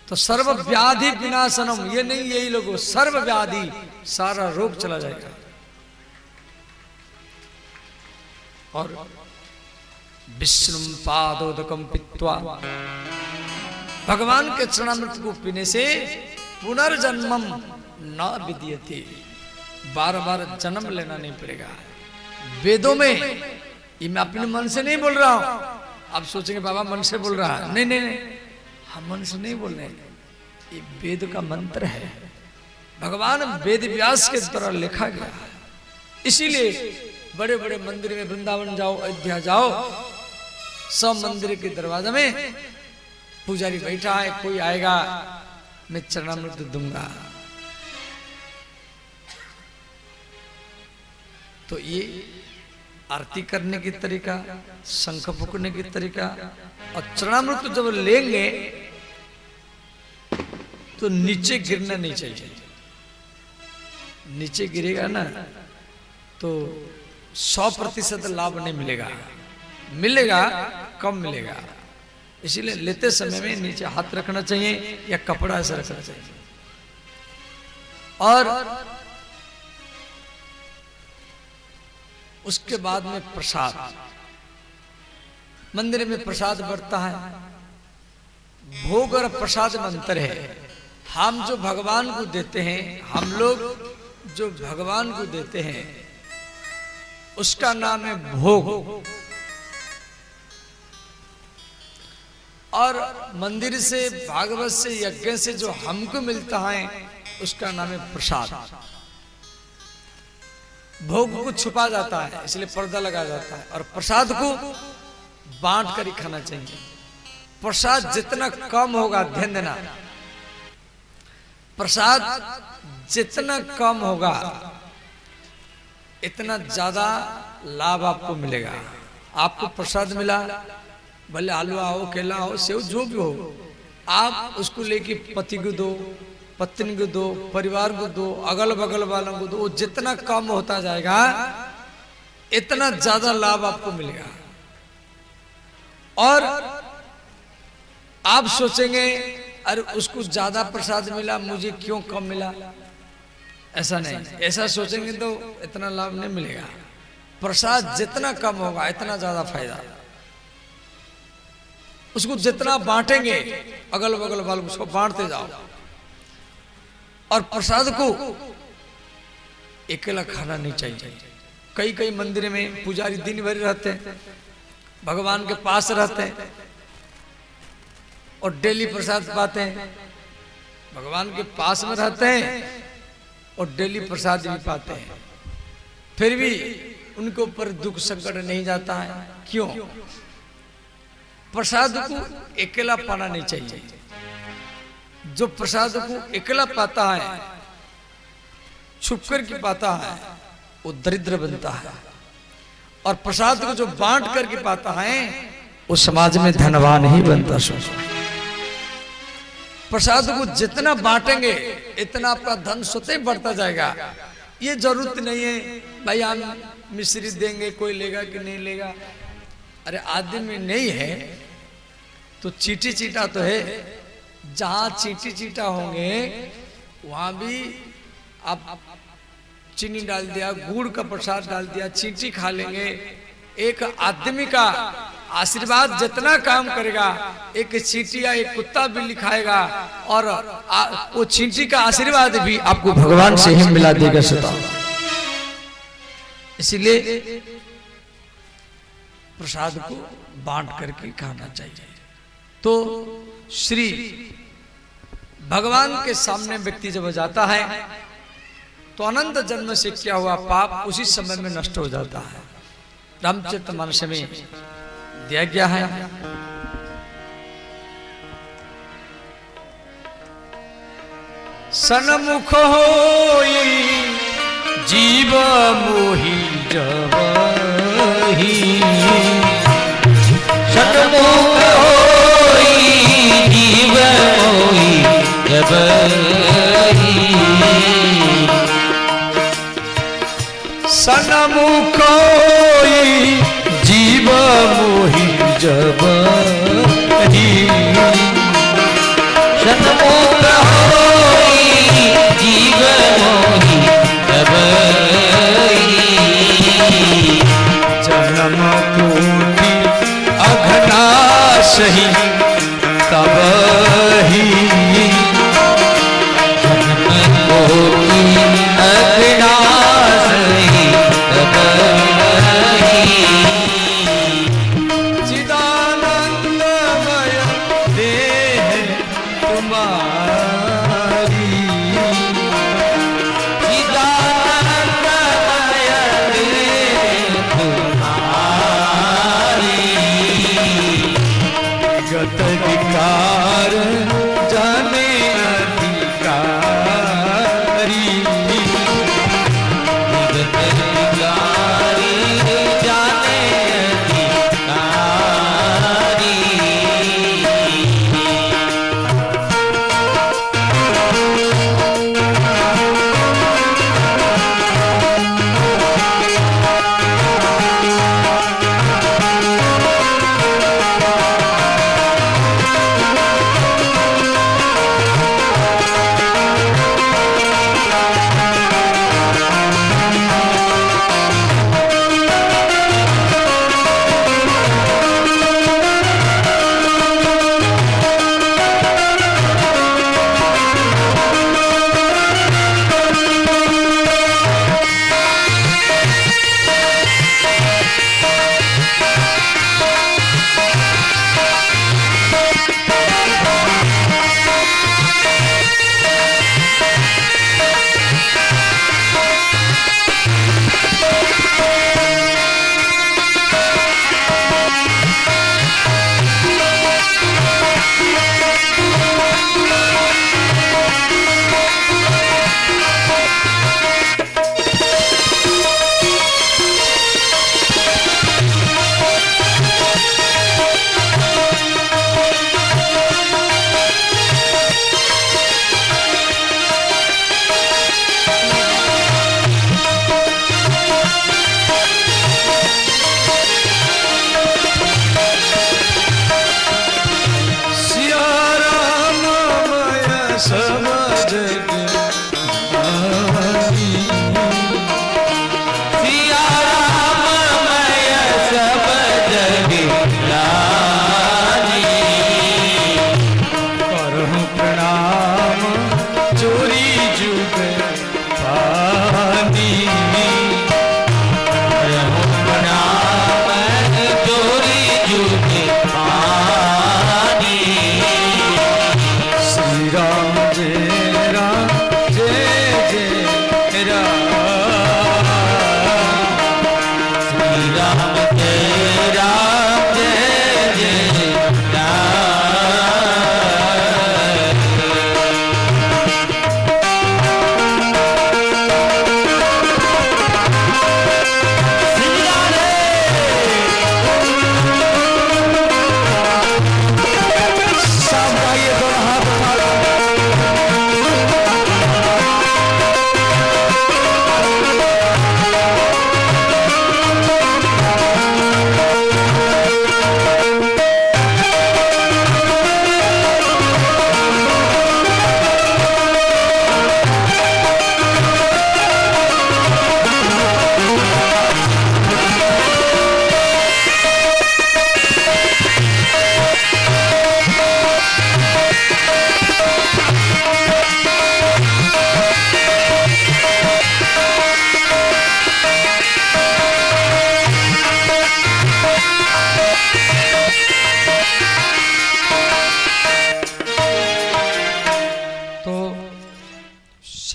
तो सर्व व्याधि विनाशनम, ये नहीं यही लोगों, सर्व व्याधि, सारा रोग चला जाएगा। और विष्णु पादोदकम पित्वा, भगवान के चरणामृत को पीने से पुनर्जन्मम न विद्यते, बार बार जन्म लेना नहीं पड़ेगा। वेदों में, ये मैं अपने मन से नहीं बोल रहा हूं, आप सोचेंगे बाबा मन से बोल रहा है, नहीं नहीं नहीं, हम मन से नहीं बोल रहे, ये वेद का मंत्र है, भगवान वेद व्यास के द्वारा लिखा गया है। इसीलिए बड़े बड़े मंदिर में, वृंदावन जाओ, अयोध्या जाओ, सब मंदिर के दरवाजे में पुजारी बैठा है, कोई आएगा मैं चरणामृत दूंगा। तो ये आरती करने की तरीका, शंख फूकने की तरीका, और चरणामृत जब लेंगे तो नीचे गिरना नहीं चाहिए। नीचे गिरेगा ना तो 100% लाभ नहीं मिलेगा, मिलेगा कम मिलेगा। इसीलिए लेते समय में नीचे हाथ रखना चाहिए या कपड़ा ऐसा रखना चाहिए। और उसके बाद में प्रसाद, मंदिर में प्रसाद बढ़ता है, भोग और प्रसाद में अंतर है। हम जो भगवान को देते हैं, हम लोग जो भगवान को देते हैं उसका नाम है भोग, और मंदिर से, भागवत से, यज्ञ से जो हमको मिलता है उसका नाम है प्रसाद। भोग को छुपा जाता है, इसलिए पर्दा लगा जाता है, और प्रसाद को बांट कर ही खाना चाहिए। प्रसाद जितना कम होगा, ध्यान देना, प्रसाद जितना कम होगा इतना ज्यादा लाभ आपको मिलेगा। आपको प्रसाद मिला, भले हलवा हो, केला हो, सेव, जो भी हो, आप उसको लेके पति को दो, पत्नी को दो, परिवार को दो, अगल बगल वालों को दो, वो जितना कम होता जाएगा इतना ज्यादा लाभ आपको मिलेगा। और आप सोचेंगे अरे उसको ज्यादा प्रसाद मिला, मुझे क्यों कम मिला, ऐसा नहीं, ऐसा सोचेंगे तो इतना लाभ नहीं मिलेगा। प्रसाद जितना कम होगा इतना ज्यादा फायदा। उसको जितना बांटेंगे, अगल बगल वालों उसको बांटते जाओ। और प्रसाद को अकेला खाना नहीं चाहिए। कई कई मंदिर में पुजारी दिन भर रहते हैं, भगवान के पास रहते हैं और डेली प्रसाद पाते हैं, भगवान के पास में रहते हैं और डेली प्रसाद भी पाते हैं, फिर भी उनके ऊपर दुख संकट नहीं जाता है। क्यों? प्रसाद को अकेला पाना नहीं चाहिए। जो प्रसाद को अकेला पाता है, छुप कर के पाता है, वो दरिद्र बनता है, और प्रसाद को जो बांट करके पाता है वो समाज में धनवान ही बनता है। प्रसाद को जितना बांटेंगे इतना आपका धन स्वतः बढ़ता जाएगा। ये जरूरत नहीं है भाई हम मिश्री देंगे कोई लेगा कि नहीं लेगा। अरे आदमी नहीं है तो चीटी चीटा तो है, जहां चींटी चीटा होंगे वहां भी आप चीनी डाल दिया, गुड़ का प्रसाद डाल दिया, चींटी खा लेंगे। एक आदमी का आशीर्वाद जितना काम करेगा, एक चींटी या एक कुत्ता बिल्ली खाएगा और वो चींटी का आशीर्वाद भी आपको भगवान से ही मिला देगा सदा। इसलिए प्रसाद को बांट करके खाना चाहिए। तो श्री भगवान के सामने व्यक्ति जब जाता है तो अनंत जन्म से किया हुआ पाप उसी समय में नष्ट हो जाता है। रामचरितमानस में दिया गया है, सन्मुख होई जीव मोहि जबहि, सन्मुख होई जीव मोहि जबहि, सन्मुख होई जीव मोहि जबहि, सन्मुख होई जीव मोहि जबहि, जन्म कोटि अघनाशहि तबहि, जन्म कोटि अघनाशहि तबहि,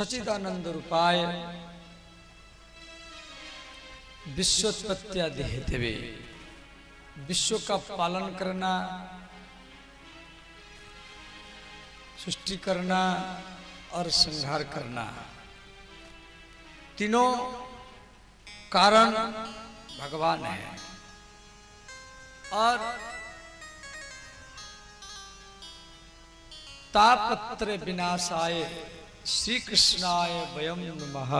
सच्चिदानंद रूपाय विश्वोत्पत्त्यादि हेतवे, विश्व का पालन करना, सृष्टि करना और संहार करना, तीनों कारण भगवान है। और तापत्र विनाशाय श्री कृष्णाय वयम नमः।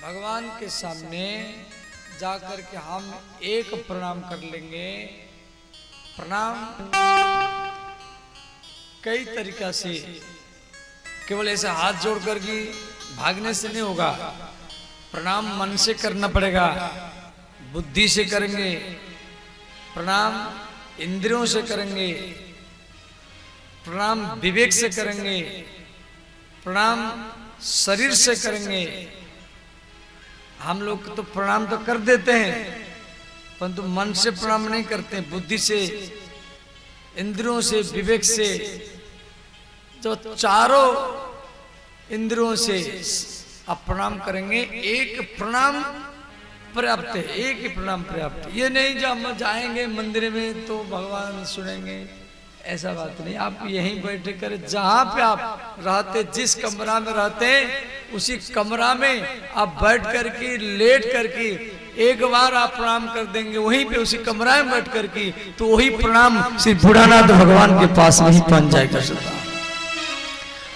भगवान के सामने जाकर के हम एक प्रणाम कर लेंगे। प्रणाम कई तरीका से, केवल ऐसे हाथ जोड़ कर के भागने से नहीं होगा। प्रणाम मन से करना पड़ेगा, बुद्धि से करेंगे, प्रणाम इंद्रियों से करेंगे, प्रणाम विवेक से करेंगे, प्रणाम शरीर से करेंगे। हम लोग तो प्रणाम तो कर देते हैं, परंतु मन से प्रणाम नहीं करते, बुद्धि से, इंद्रियों से, विवेक से। जो चारों इंद्रियों से आप प्रणाम करेंगे, एक प्रणाम पर्याप्त है, एक ही प्रणाम पर्याप्त है। ये नहीं जब हम जाएंगे मंदिर में तो भगवान सुनेंगे, ऐसा बात नहीं। आप यहीं बैठे करें, जहां पे आप रहते, जिस कमरा में रहते हैं उसी कमरा में आप बैठ करके, लेट करके एक बार आप प्रणाम कर देंगे, वहीं पे उसी कमरा में बैठ करके, तो वही प्रणाम श्री बूढ़ानाथ भगवान के पास वहीं पहुंच जाएगा सदा।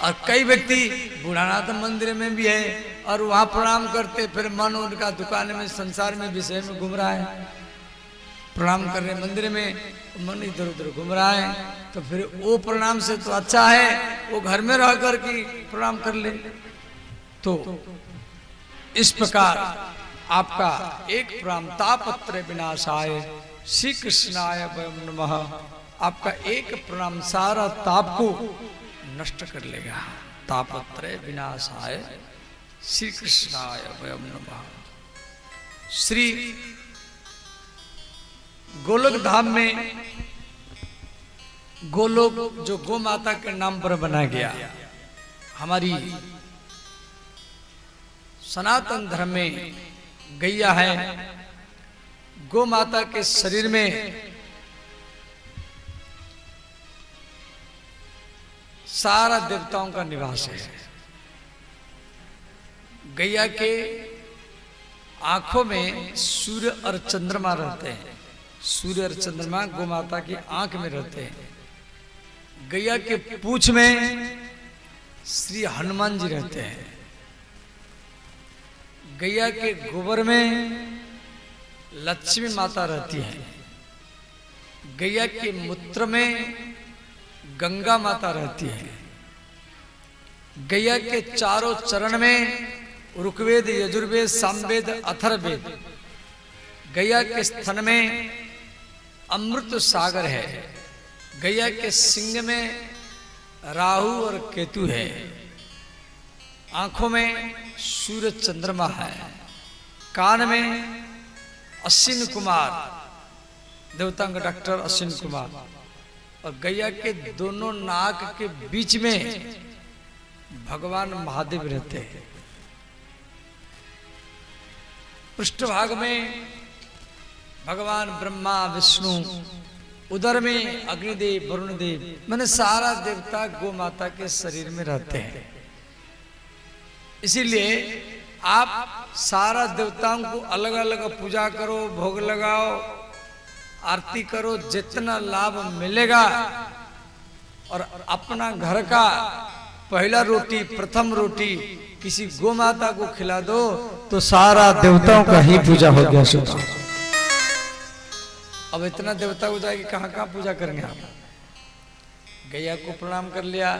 और कई व्यक्ति बूढ़ानाथ मंदिर में भी है और वहां प्रणाम करते, फिर मन उनका दुकान में, संसार में, विषय में घूम रहा है। प्रणाम कर रहे मंदिर में, मन इधर उधर घूम रहा है, तो फिर वो प्रणाम से तो अच्छा है वो घर में रह कर के प्रणाम कर ले। तो इस प्रकार आपका एक प्रणाम तापत्र विनाशाय श्री कृष्णाय वयम नमः, आपका एक प्रणाम सारा ताप को नष्ट कर लेगा। तापत्र विनाशाय श्री कृष्णाय वयम नमः। श्री गोलोक धाम में, गोलोक जो गो माता के नाम पर बनाया गया, हमारी सनातन धर्म में गैया है। गो माता के शरीर में सारा देवताओं का निवास है। गैया के आंखों में सूर्य और चंद्रमा रहते हैं। सूर्य और चंद्रमा गो माता की आंख में रहते हैं। गैया के पूंछ में श्री हनुमान जी रहते हैं। गैया के गोबर में लक्ष्मी माता रहती है। गैया के मूत्र में गंगा माता रहती है। गैया के चारों चरण में ऋग्वेद, यजुर्वेद, सामवेद, अथर्ववेद। गैया के स्तन में अमृत सागर है। गैया के सिंग में राहु और केतु है। आंखों में सूर्य चंद्रमा है। कान में अश्विन कुमार, देवतांग डॉक्टर अश्विन कुमार। और गैया के दोनों नाक के बीच में भगवान महादेव रहते हैं। पृष्ठभाग में भगवान ब्रह्मा विष्णु, उदर में अग्निदेव वरुण देव, मैंने सारा देवता गो माता के शरीर में रहते हैं। इसीलिए आप सारा देवताओं को अलग अलग पूजा करो, भोग लगाओ, आरती करो, जितना लाभ मिलेगा। और अपना घर का पहला रोटी, प्रथम रोटी किसी गो माता को खिला दो तो सारा देवताओं का ही पूजा हो गया। सुधा अब इतना देवता हो जाएगी, कहाँ कहाँ पूजा करेंगे आप। गैया को प्रणाम कर लिया,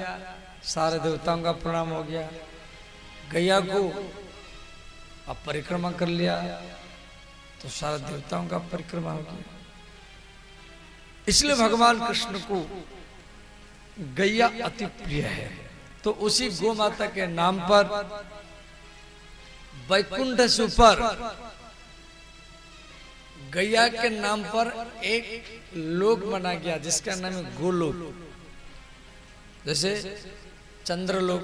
सारे देवताओं का प्रणाम हो गया। गैया को अब परिक्रमा कर लिया तो सारा देवताओं का परिक्रमा हो गया। इसलिए भगवान कृष्ण को गैया अति प्रिय है। तो उसी गो माता के नाम पर वैकुंठ से ऊपर गैया के नाम पर एक लोक बना गया जिसका नाम है गोलोक। जैसे चंद्रलोक,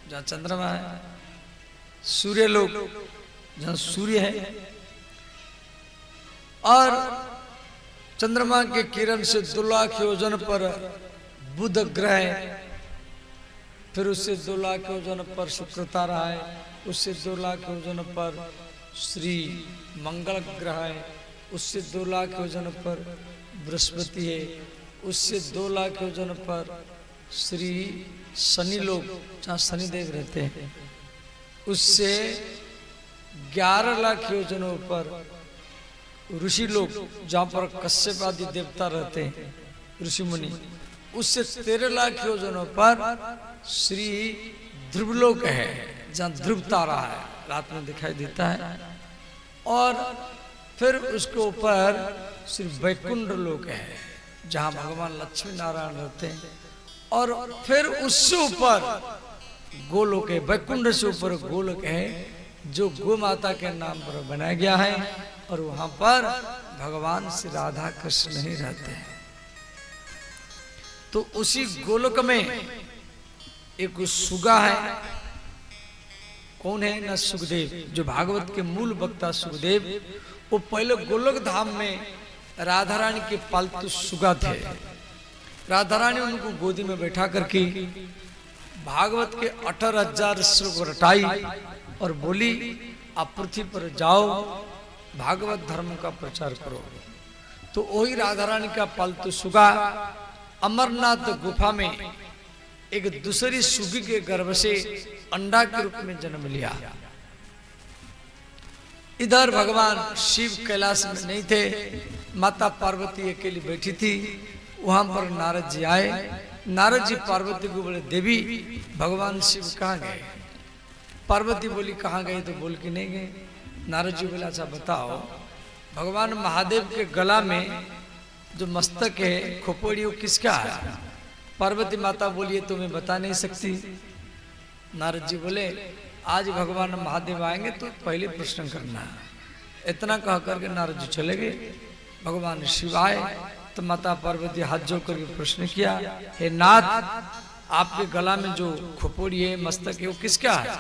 जहाँ चंद्रमा है, सूर्य लोक जहाँ सूर्य है, और चंद्रमा के किरण से 2 लाख योजन पर बुध ग्रह है, फिर उससे 2 लाख योजन पर शुक्र तारा है, उससे 2 लाख योजन पर श्री मंगल ग्रह है, उससे 2 लाख योजन पर बृहस्पति है, उससे 2 लाख योजन पर श्री शनि लोग जहाँ शनिदेव रहते हैं, उससे 11 लाख योजनों पर ऋषि लोग जहाँ पर कश्यप आदि देवता रहते हैं, ऋषि मुनि, उससे 13 लाख योजनों पर श्री ध्रुवलोक है जहाँ ध्रुव तारा है, रात में दिखाई देता है, और फिर उसके ऊपर श्री वैकुंठ लोक है जहाँ भगवान लक्ष्मी नारायण रहते हैं, और फिर उससे ऊपर गोलोक है, वैकुंठ से ऊपर गोलोक है जो गो माता के नाम पर बनाया गया है, और वहां पर भगवान श्री राधा कृष्ण ही रहते हैं। तो उसी गोलोक में एक सुगा है, कौन है ना, सुखदेव, जो भागवत के मूल वक्ता सुखदेव, वो पहले गोलोक धाम में राधा रानी के पालतू सुगा थे। राधा रानी उनको गोदी में बैठा करके भागवत के 18,000 श्लोक रटाई और बोली, आप पृथ्वी पर जाओ, भागवत धर्म का प्रचार करो। तो वही राधा रानी का पालतू सुगा अमरनाथ गुफा में एक दूसरी सुगी के गर्भ से अंडा के रूप में जन्म लिया। इधर भगवान शिव कैलाश में नहीं थे, माता पार्वती अकेली बैठी थी, वहां पर नारद जी आए। नारद जी पार्वती को बोले, देवी भगवान शिव कहाँ गए? पार्वती बोली, कहाँ गए? तो बोल के नहीं गए। नारद जी बोला, अच्छा बताओ, भगवान महादेव के गला में जो मस्तक है, खोपड़ी, वो किसका है? पार्वती माता बोली, तो मैं बता नहीं सकती। नारद जी बोले, आज भगवान महादेव आएंगे तो पहले प्रश्न करना है। इतना कह करके नारद जी चले गए। भगवान शिव आए तो माता पार्वती हाथ जोड़ करके प्रश्न किया, हे नाथ, आपके गला में जो खोपड़ी है, मस्तक है, वो किसका है?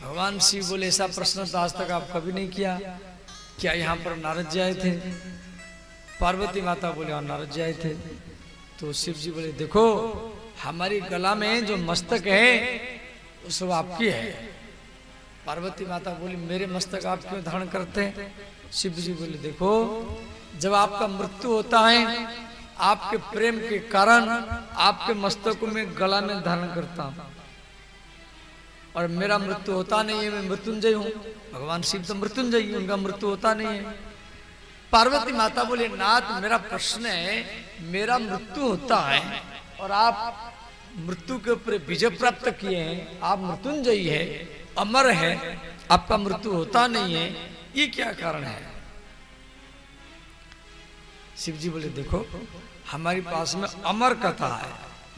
भगवान शिव बोले, ऐसा प्रश्न तो आज तक आप कभी नहीं किया। क्या यहाँ पर नारद जी आए थे? पार्वती माता बोले, और नारद जी आए थे। तो शिव जी बोले, देखो, हमारी गला में जो मस्तक है वो सब आपकी है। पार्वती माता बोली, मेरे मस्तक आप क्यों धारण करते हैं? शिव जी बोले, देखो, जब आपका मृत्यु होता है, आपके प्रेम के कारण आपके मस्तक को मैं गला में धारण करता हूं, और मेरा मृत्यु होता नहीं है, मैं मृत्युंजय हूं। भगवान शिव तो मृत्युंजय, उनका मृत्यु होता नहीं है। पार्वती माता बोले, नाथ, मेरा प्रश्न है, मेरा मृत्यु होता है और आप मृत्यु के ऊपर विजय प्राप्त किए हैं, आप मृत्युंजयी है, अमर है, आपका मृत्यु होता नहीं है, ये क्या कारण है? शिव जी बोले, देखो, हमारे पास में अमर कथा है,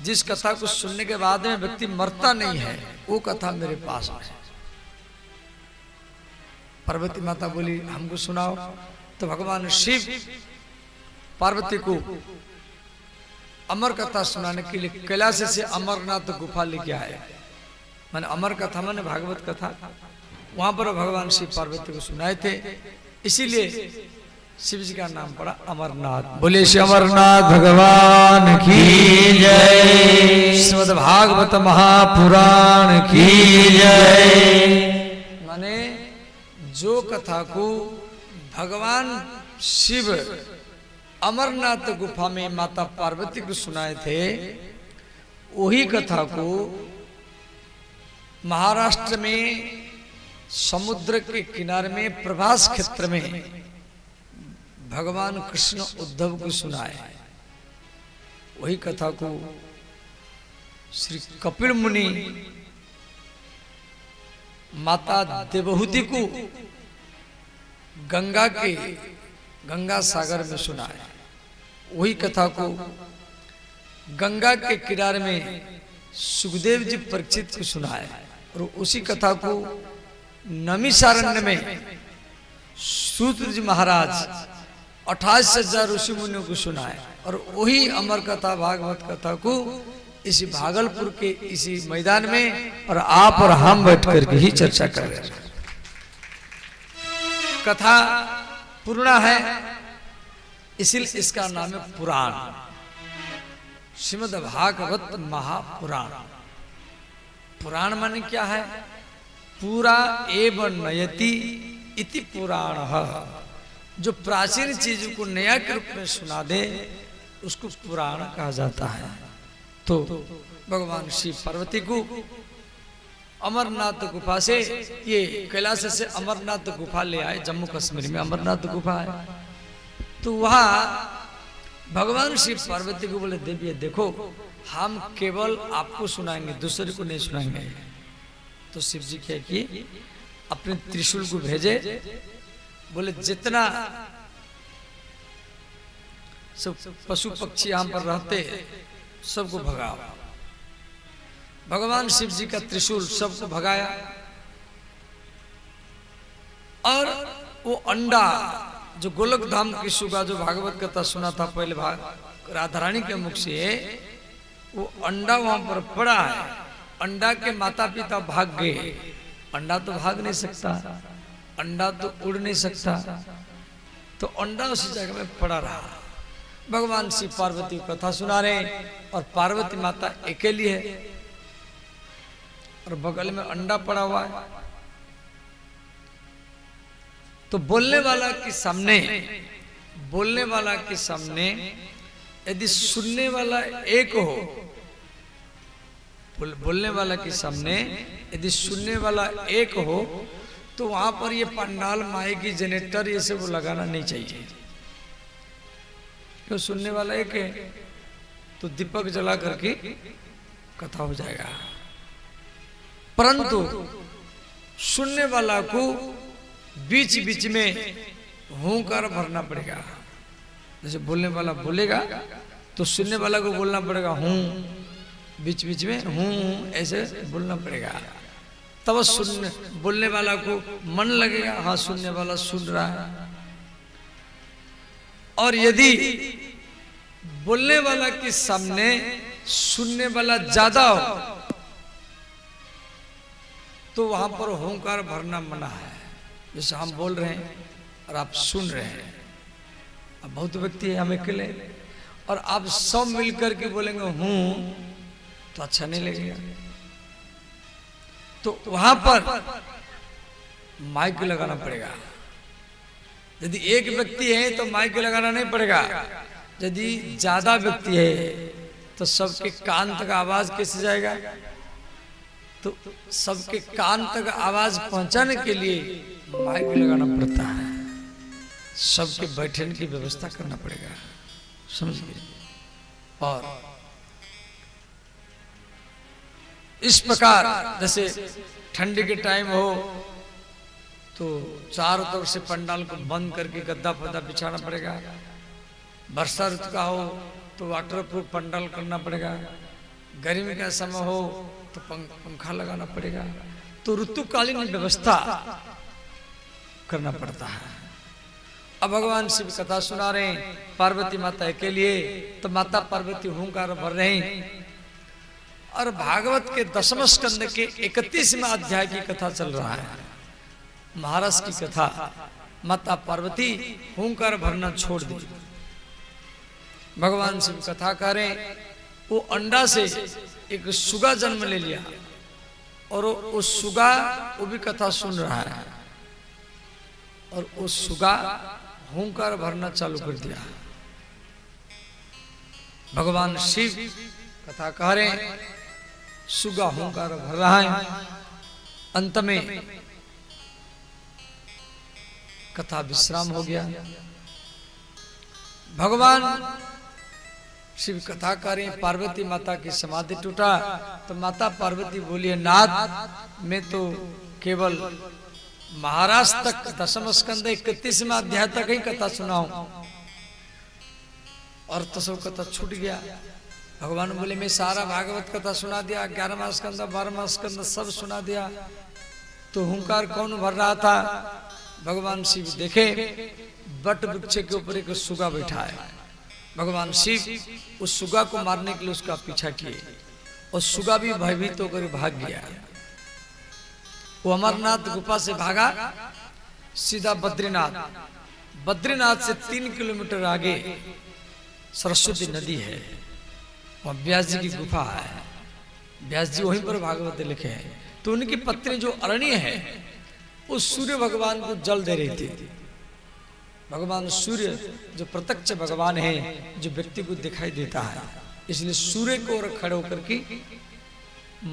जिस कथा को सुनने के बाद में व्यक्ति मरता नहीं है, वो कथा मेरे पास है। पार्वती माता बोली, हमको सुनाओ। तो भगवान शिव पार्वती को अमर कथा सुनाने के लिए कैलाश से अमरनाथ गुफा लेके आए। माने अमर कथा माने भागवत कथा, वहां पर भगवान शिव पार्वती को सुनाए थे, इसीलिए शिव जी का नाम पड़ा अमरनाथ। बोले श्री अमरनाथ भगवान की जय, श्रीमद् भागवत महापुराण की जय। माने जो कथा को भगवान शिव अमरनाथ गुफा में माता पार्वती को सुनाए थे, वही कथा को महाराष्ट्र में समुद्र के किनारे में प्रभास क्षेत्र में भगवान कृष्ण उद्धव को सुनाए। वही कथा को श्री कपिल मुनि माता देवहूति को गंगा सागर में सुनाए। वही कथा को गंगा के किनारे में सुखदेव जी परीक्षित को सुनाए, और उसी कथा को नमिसारण्य में सूत्र जी महाराज 28,000 ऋषि मुनियों को सुनाए, और वही अमर कथा भागवत कथा को इसी भागलपुर के इसी मैदान में, और आप और हम बैठ करके ही चर्चा कर रहे हैं। कथा पूर्णा है, इसलिए इसका नाम है पुराण, श्रीमद् भागवत महापुराण। पुराण माने क्या है? पूरा एवं नयति इति पुराण। जो प्राचीन चीजों को नया के रूप में सुना दे उसको पुराण कहा जाता है। तो भगवान शिव पार्वती को अमरनाथ गुफा से, ये कैलाश से अमरनाथ गुफा ले आए, जम्मू कश्मीर में अमरनाथ गुफा है। तो वहां भगवान शिव पार्वती को बोले, देवी देखो हम केवल आपको सुनाएंगे, दूसरे को नहीं सुनाएंगे। तो शिव जी क्या किए, अपने त्रिशूल को भेजे, बोले जितना सब पशु पक्षी यहाँ पर रहते सबको भगाओ। भगवान शिव जी का त्रिशूल सबको भगाया, और वो अंडा जो गोलक धाम की सुगा, जो भागवत कथा सुना था पहले भाग राधा रानी के मुख से, वो अंडा वहां पर पड़ा है। अंडा के माता पिता भाग गए। अंडा तो भाग नहीं सकता, अंडा तो उड़ नहीं सकता, तो अंडा उसी जगह में पड़ा रहा। भगवान शिव पार्वती को कथा सुना रहे, और पार्वती माता अकेली है, और बगल में अंडा पड़ा हुआ है। तो बोलने वाला के सामने यदि सुनने वाला एक हो, बोलने वाला के सामने यदि सुनने वाला एक हो, तो वहां पर ये पंडाल, माइक, जनरेटर ये सब लगाना नहीं चाहिए। क्यों? सुनने वाला एक है तो दीपक जला करके कथा हो जाएगा। परंतु सुनने वाला को बीच बीच में हुंकार भरना पड़ेगा। जैसे बोलने वाला बोलेगा तो सुनने वाला को बोलना पड़ेगा हूं, बीच बीच में हूं, ऐसे बोलना पड़ेगा। तब सुनने बोलने वाला को मन लगेगा, हाँ सुनने वाला सुन रहा है। और यदि बोलने वाला के सामने सुनने वाला ज्यादा हो, तो वहां पर हुंकार भरना मना है। जैसे हम बोल रहे हैं और आप सुन रहे हैं, अब बहुत व्यक्ति है, हम अकेले, और आप सब मिलकर के बोलेंगे हूं, तो अच्छा नहीं लगेगा। तो वहां पर माइक लगाना पड़ेगा। यदि एक व्यक्ति है तो माइक लगाना नहीं पड़ेगा। यदि ज्यादा व्यक्ति है तो सबके कान तक आवाज कैसे जाएगा? तो सबके कान तक आवाज पहुंचाने के लिए माइक लगाना पड़ता है, सबके बैठने की व्यवस्था करना पड़ेगा, समझिए। और इस प्रकार जैसे ठंडी के टाइम हो तो चारों तरफ से पंडाल को बंद करके गद्दा फद्दा बिछाना पड़ेगा। वर्षा ऋतु का हो तो वाटरप्रूफ पंडाल करना पड़ेगा। गर्मी का समय हो तो पंखा लगाना पड़ेगा। तो ऋतुकालीन व्यवस्था करना पड़ता है। अब भगवान शिव कथा सुना रहे हैं पार्वती माता के लिए, तो माता पार्वती हुंकार भर रहे हैं। और भागवत के 10वें स्कंद के 31वें अध्याय की कथा चल रहा है, महाराज की कथा। माता पार्वती हुंकार भरना छोड़ दी। भगवान शिव कथा करें, वो अंडा से एक सुगा जन्म ले लिया, और वो सुगा वो भी कथा सुन रहा है, और वो सुगा हुंकार भरना चालू कर दिया। भगवान शिव कथा कह रहे हैं, सुगा हुंकार भर रहा है। अंत में कथा विश्राम हो गया। भगवान शिव कथा करें, पार्वती माता की समाधि टूटा, तो माता पार्वती बोली, नाथ मैं तो केवल महाराज तक 10वें स्कंद 31वें अध्याय तक ही कथा सुनाऊं, और तो सब कथा छूट गया। भगवान बोले मैं सारा भागवत कथा सुना दिया, 11वां स्कंद 12वां स्कंद सब सुना दिया, तो हुंकार कौन भर रहा था? भगवान शिव देखे बट वृक्ष के ऊपर एक सुगा बैठा है। भगवान शिव उस सुगा को मारने के लिए उसका पीछा किए। और सुगा भी भयभीत होकर भाग गया। वो अमरनाथ गुफा से भागा सीधा बद्रीनाथ। बद्रीनाथ से 3 किलोमीटर आगे सरस्वती नदी है, वहां व्यास जी की गुफा है। व्यास जी वहीं पर भागवत लिखे हैं। तो उनकी पत्नी जो अरण्य है वो सूर्य भगवान को जल दे रही थी। भगवान सूर्य जो प्रत्यक्ष भगवान है, जो व्यक्ति को दिखाई देता है, इसलिए सूर्य को ओर खड़े होकर के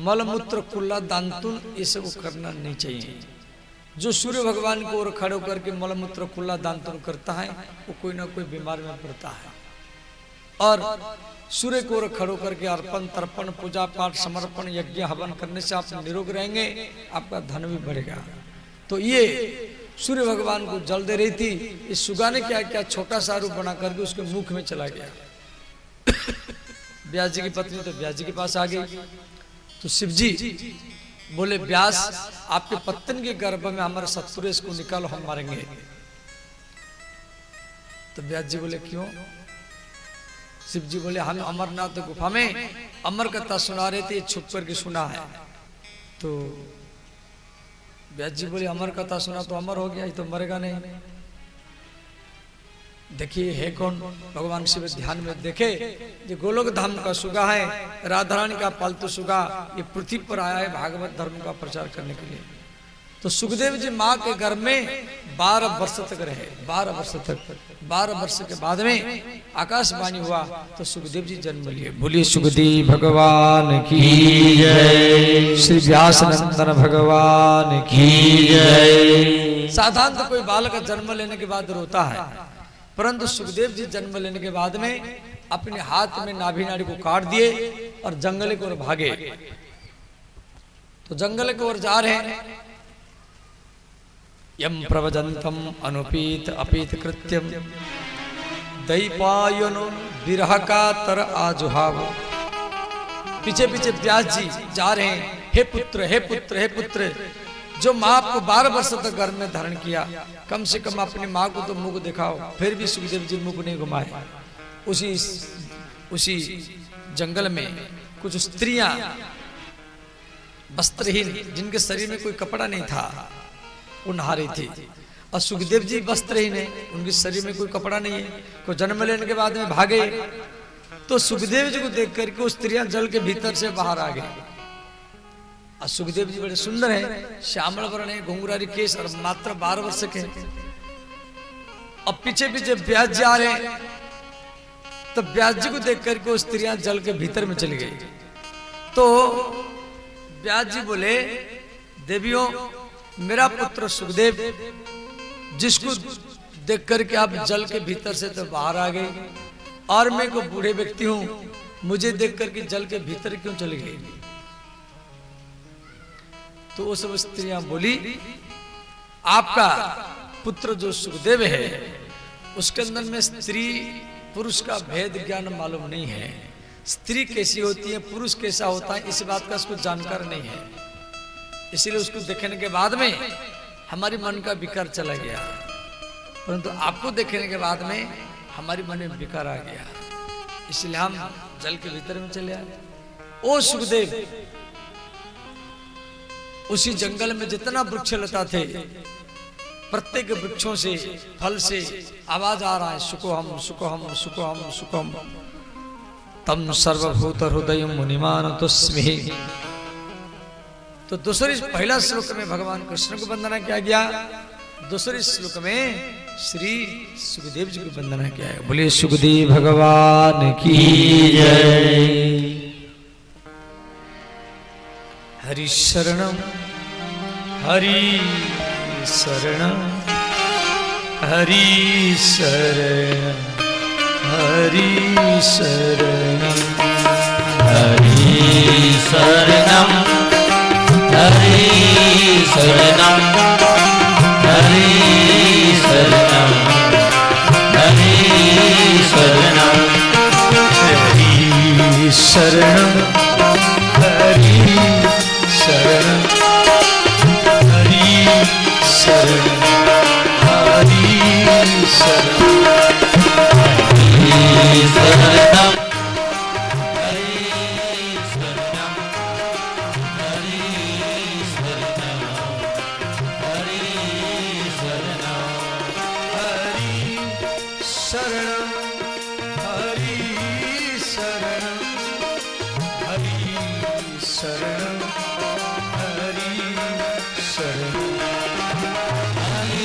मलमूत्र कुल्ला दांतुन ये सब करना नहीं चाहिए। जो सूर्य भगवान को ओर खड़े होकर के मलमूत्र कुल्ला दांतुन करता है वो कोई ना कोई बीमार में पड़ता है। और सूर्य को ओर खड़े होकर के अर्पण तर्पण पूजा पाठ समर्पण यज्ञ हवन करने से आप निरोग रहेंगे, आपका धन भी बढ़ेगा। तो ये सूर्य भगवान को जल दे रही थी। इस सुगा ने क्या किया, छोटा सा रूप बना करके उसके मुख में चला गया। व्यास जी की पत्नी तो व्यास जी के पास आ गई। तो शिव जी बोले, व्यास आपके पत्नी के गर्भ में हमारे शत्रु, इसको निकालो, हम मारेंगे। तो व्यास जी बोले, क्यों? शिव जी बोले, हम अमरनाथ गुफा में अमर कथा सुना रहे थे, छुप करके सुना है। तो व्यास जी बोले, अमर कथा सुना तो अमर हो गया, ये तो मरेगा नहीं। देखिए है कौन? भगवान शिव ध्यान में देखे, ये गोलोक धाम का सुगा है, राधा रानी का पालतू सुगा, ये पृथ्वी पर आया है भागवत धर्म का प्रचार करने के लिए। तो सुखदेव जी माँ के घर में 12 वर्ष तक रहे। 12 वर्ष तक। 12 वर्ष के बाद में आकाशवाणी हुआ तो सुखदेव जी जन्म लिए। बोलिए सुखदेव भगवान की जय, श्री व्यास नंदन भगवान की जय। साधारण तो कोई बालक जन्म लेने के बाद रोता है, परंतु सुखदेव जी जन्म लेने के बाद में अपने हाथ में नाभि नाड़ी को काट दिए और जंगल की ओर भागे। तो जंगल की ओर जा रहे हैं। यम प्रवजंतम अनुपीत अपीत कृत्यम दैपायनो विरह का तर आजुहाव। पीछे पीछे व्यास जी जा रहे हैं। हे पुत्र, हे पुत्र, हे पुत्र, जो माँ आपको 12 वर्ष तक घर में धारण किया, कम से कम अपनी माँ को तो मुख दिखाओ। फिर भी सुखदेव जी मुख नहीं घुमाए। उसी जंगल में कुछ स्त्रियां वस्त्रहीन, जिनके शरीर में कोई कपड़ा नहीं था, वो नहा रही थी। और सुखदेव जी वस्त्रहीन है, उनके शरीर में कोई कपड़ा नहीं है। को जन्म लेने के बाद में भागे। तो सुखदेव जी को देख करके वो स्त्रियां जल के भीतर से बाहर आ गई। और सुखदेव जी बड़े सुंदर हैं, श्यामल वर्ण है, घुंघरारी केस और मात्र 12 वर्ष के। अब पीछे पीछे व्यास जी आ रहे हैं। तो व्यास जी को देख करके वो स्त्रियां जल के भीतर में चली गई। तो व्यास जी बोले, देवियों, मेरा पुत्र सुखदेव, जिसको देख करके आप जल के भीतर से तो बाहर आ गए, और मैं को बूढ़े व्यक्ति हूं, मुझे देख करके जल के भीतर क्यों चली गई? तो वो सब स्त्रियां बोली, आपका पुत्र जो सुखदेव है, उसके अंदर में स्त्री पुरुष का भेद ज्ञान मालूम नहीं है। स्त्री कैसी होती है, पुरुष कैसा होता है, इस बात का उसको जानकार नहीं है। इसीलिए उसको देखने के बाद में हमारी मन का विकार चला गया, परंतु आपको देखने के बाद में हमारी मन में विकार आ गया, इसलिए हम जल के भीतर में चले आए। ओ सुखदेव, उसी जंगल में जितना वृक्ष लता थे, प्रत्येक वृक्षों से, फल से आवाज आ रहा है, सुकोहम सुकोहम सुकोहम सुकोहम तम सर्वभूत हृदय मुनिमान तस्मै। तो दूसरे पहला श्लोक में भगवान कृष्ण को वंदना किया गया, दूसरे श्लोक में श्री सुखदेव जी को वंदना किया है। बोले सुखदेव भगवान की जय। हरि शरणम हरि शरणम हरि शरणम हरि शरणम हरि शरणम हरि शरणम हरि शरणम हरि शरणम हरि शरणम हरि शरणम हरि शरणम हरि शरणम हरि शरणम हरि शरणम शरणं हरि शरणं हरि शरणं हरि शरणं हरि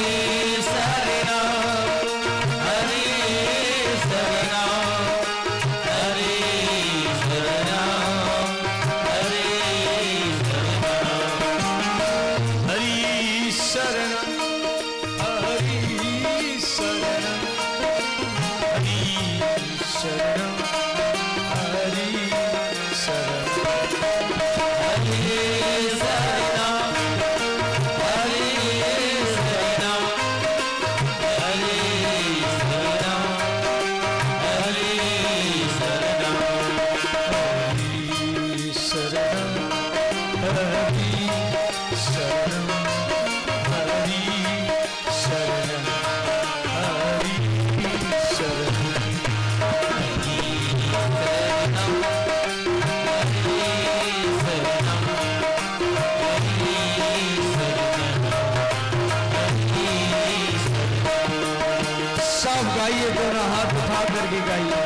शरणं हरि शरणं हरि शरणं हरि शरणं हरि शरणं हरि शरणं हरि शरणं हरि सब गाइए, दोनों हाथ उठा करके गाइए।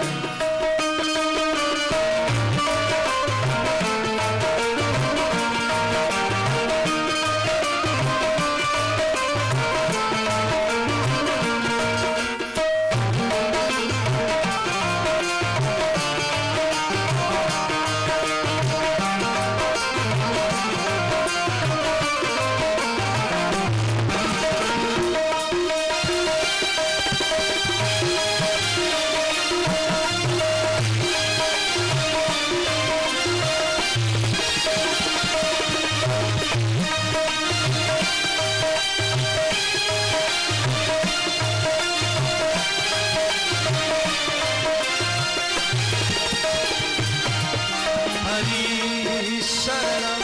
हरि शरणं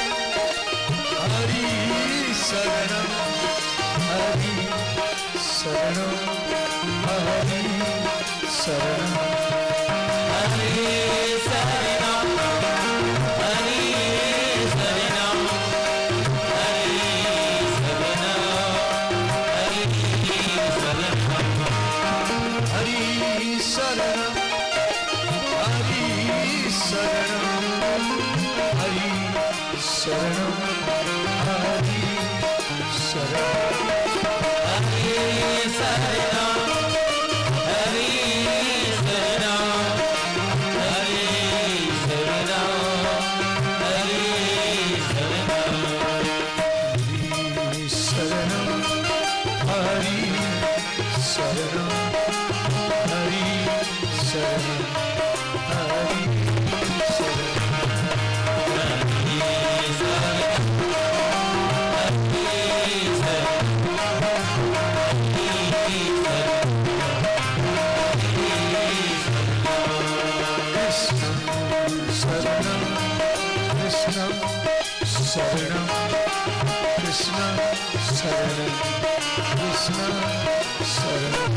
हरि शरणं हरि शरणं हरि शरणं हरि शरणं हरि शरणं हरि शरणं हरि शरणं हरि शरणं हरि शरणं हरि शरणं हरि शरणं हरि शरणं हरि शरणं हरि शरणं हरि शरणं हरि शरणं हरि शरणं हरि शरणं कृष्णं शरणं कृष्ण शरणं कृष्ण शरणं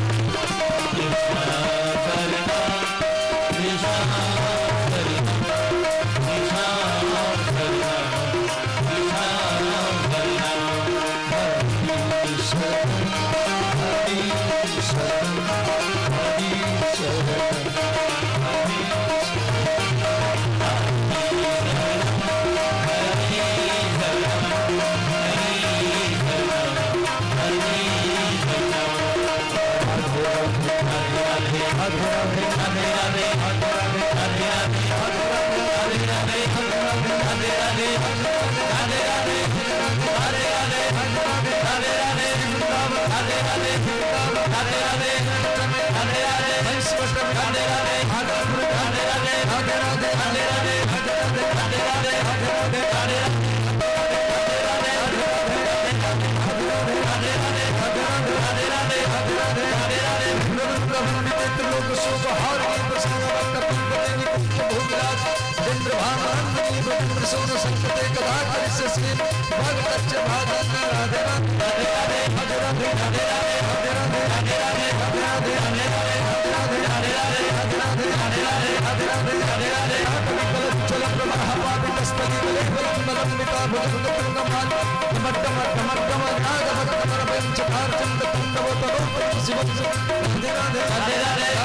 राधे राधे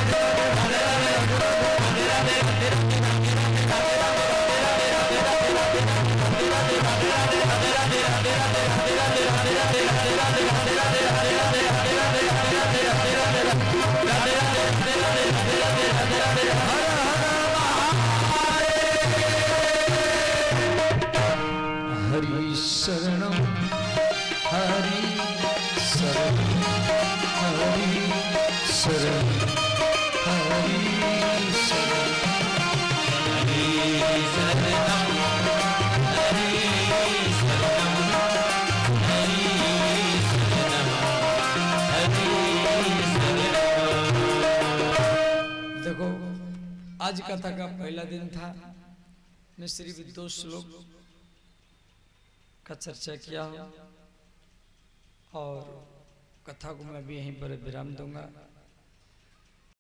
हरि शरणम हरि शरणम हरि शरणम हरि शरणम देखो आज कथा का पहला दिन था। मैं श्री विद्यो श्लोक का चर्चा किया और कथा को मैं भी यहीं पर विराम दूंगा।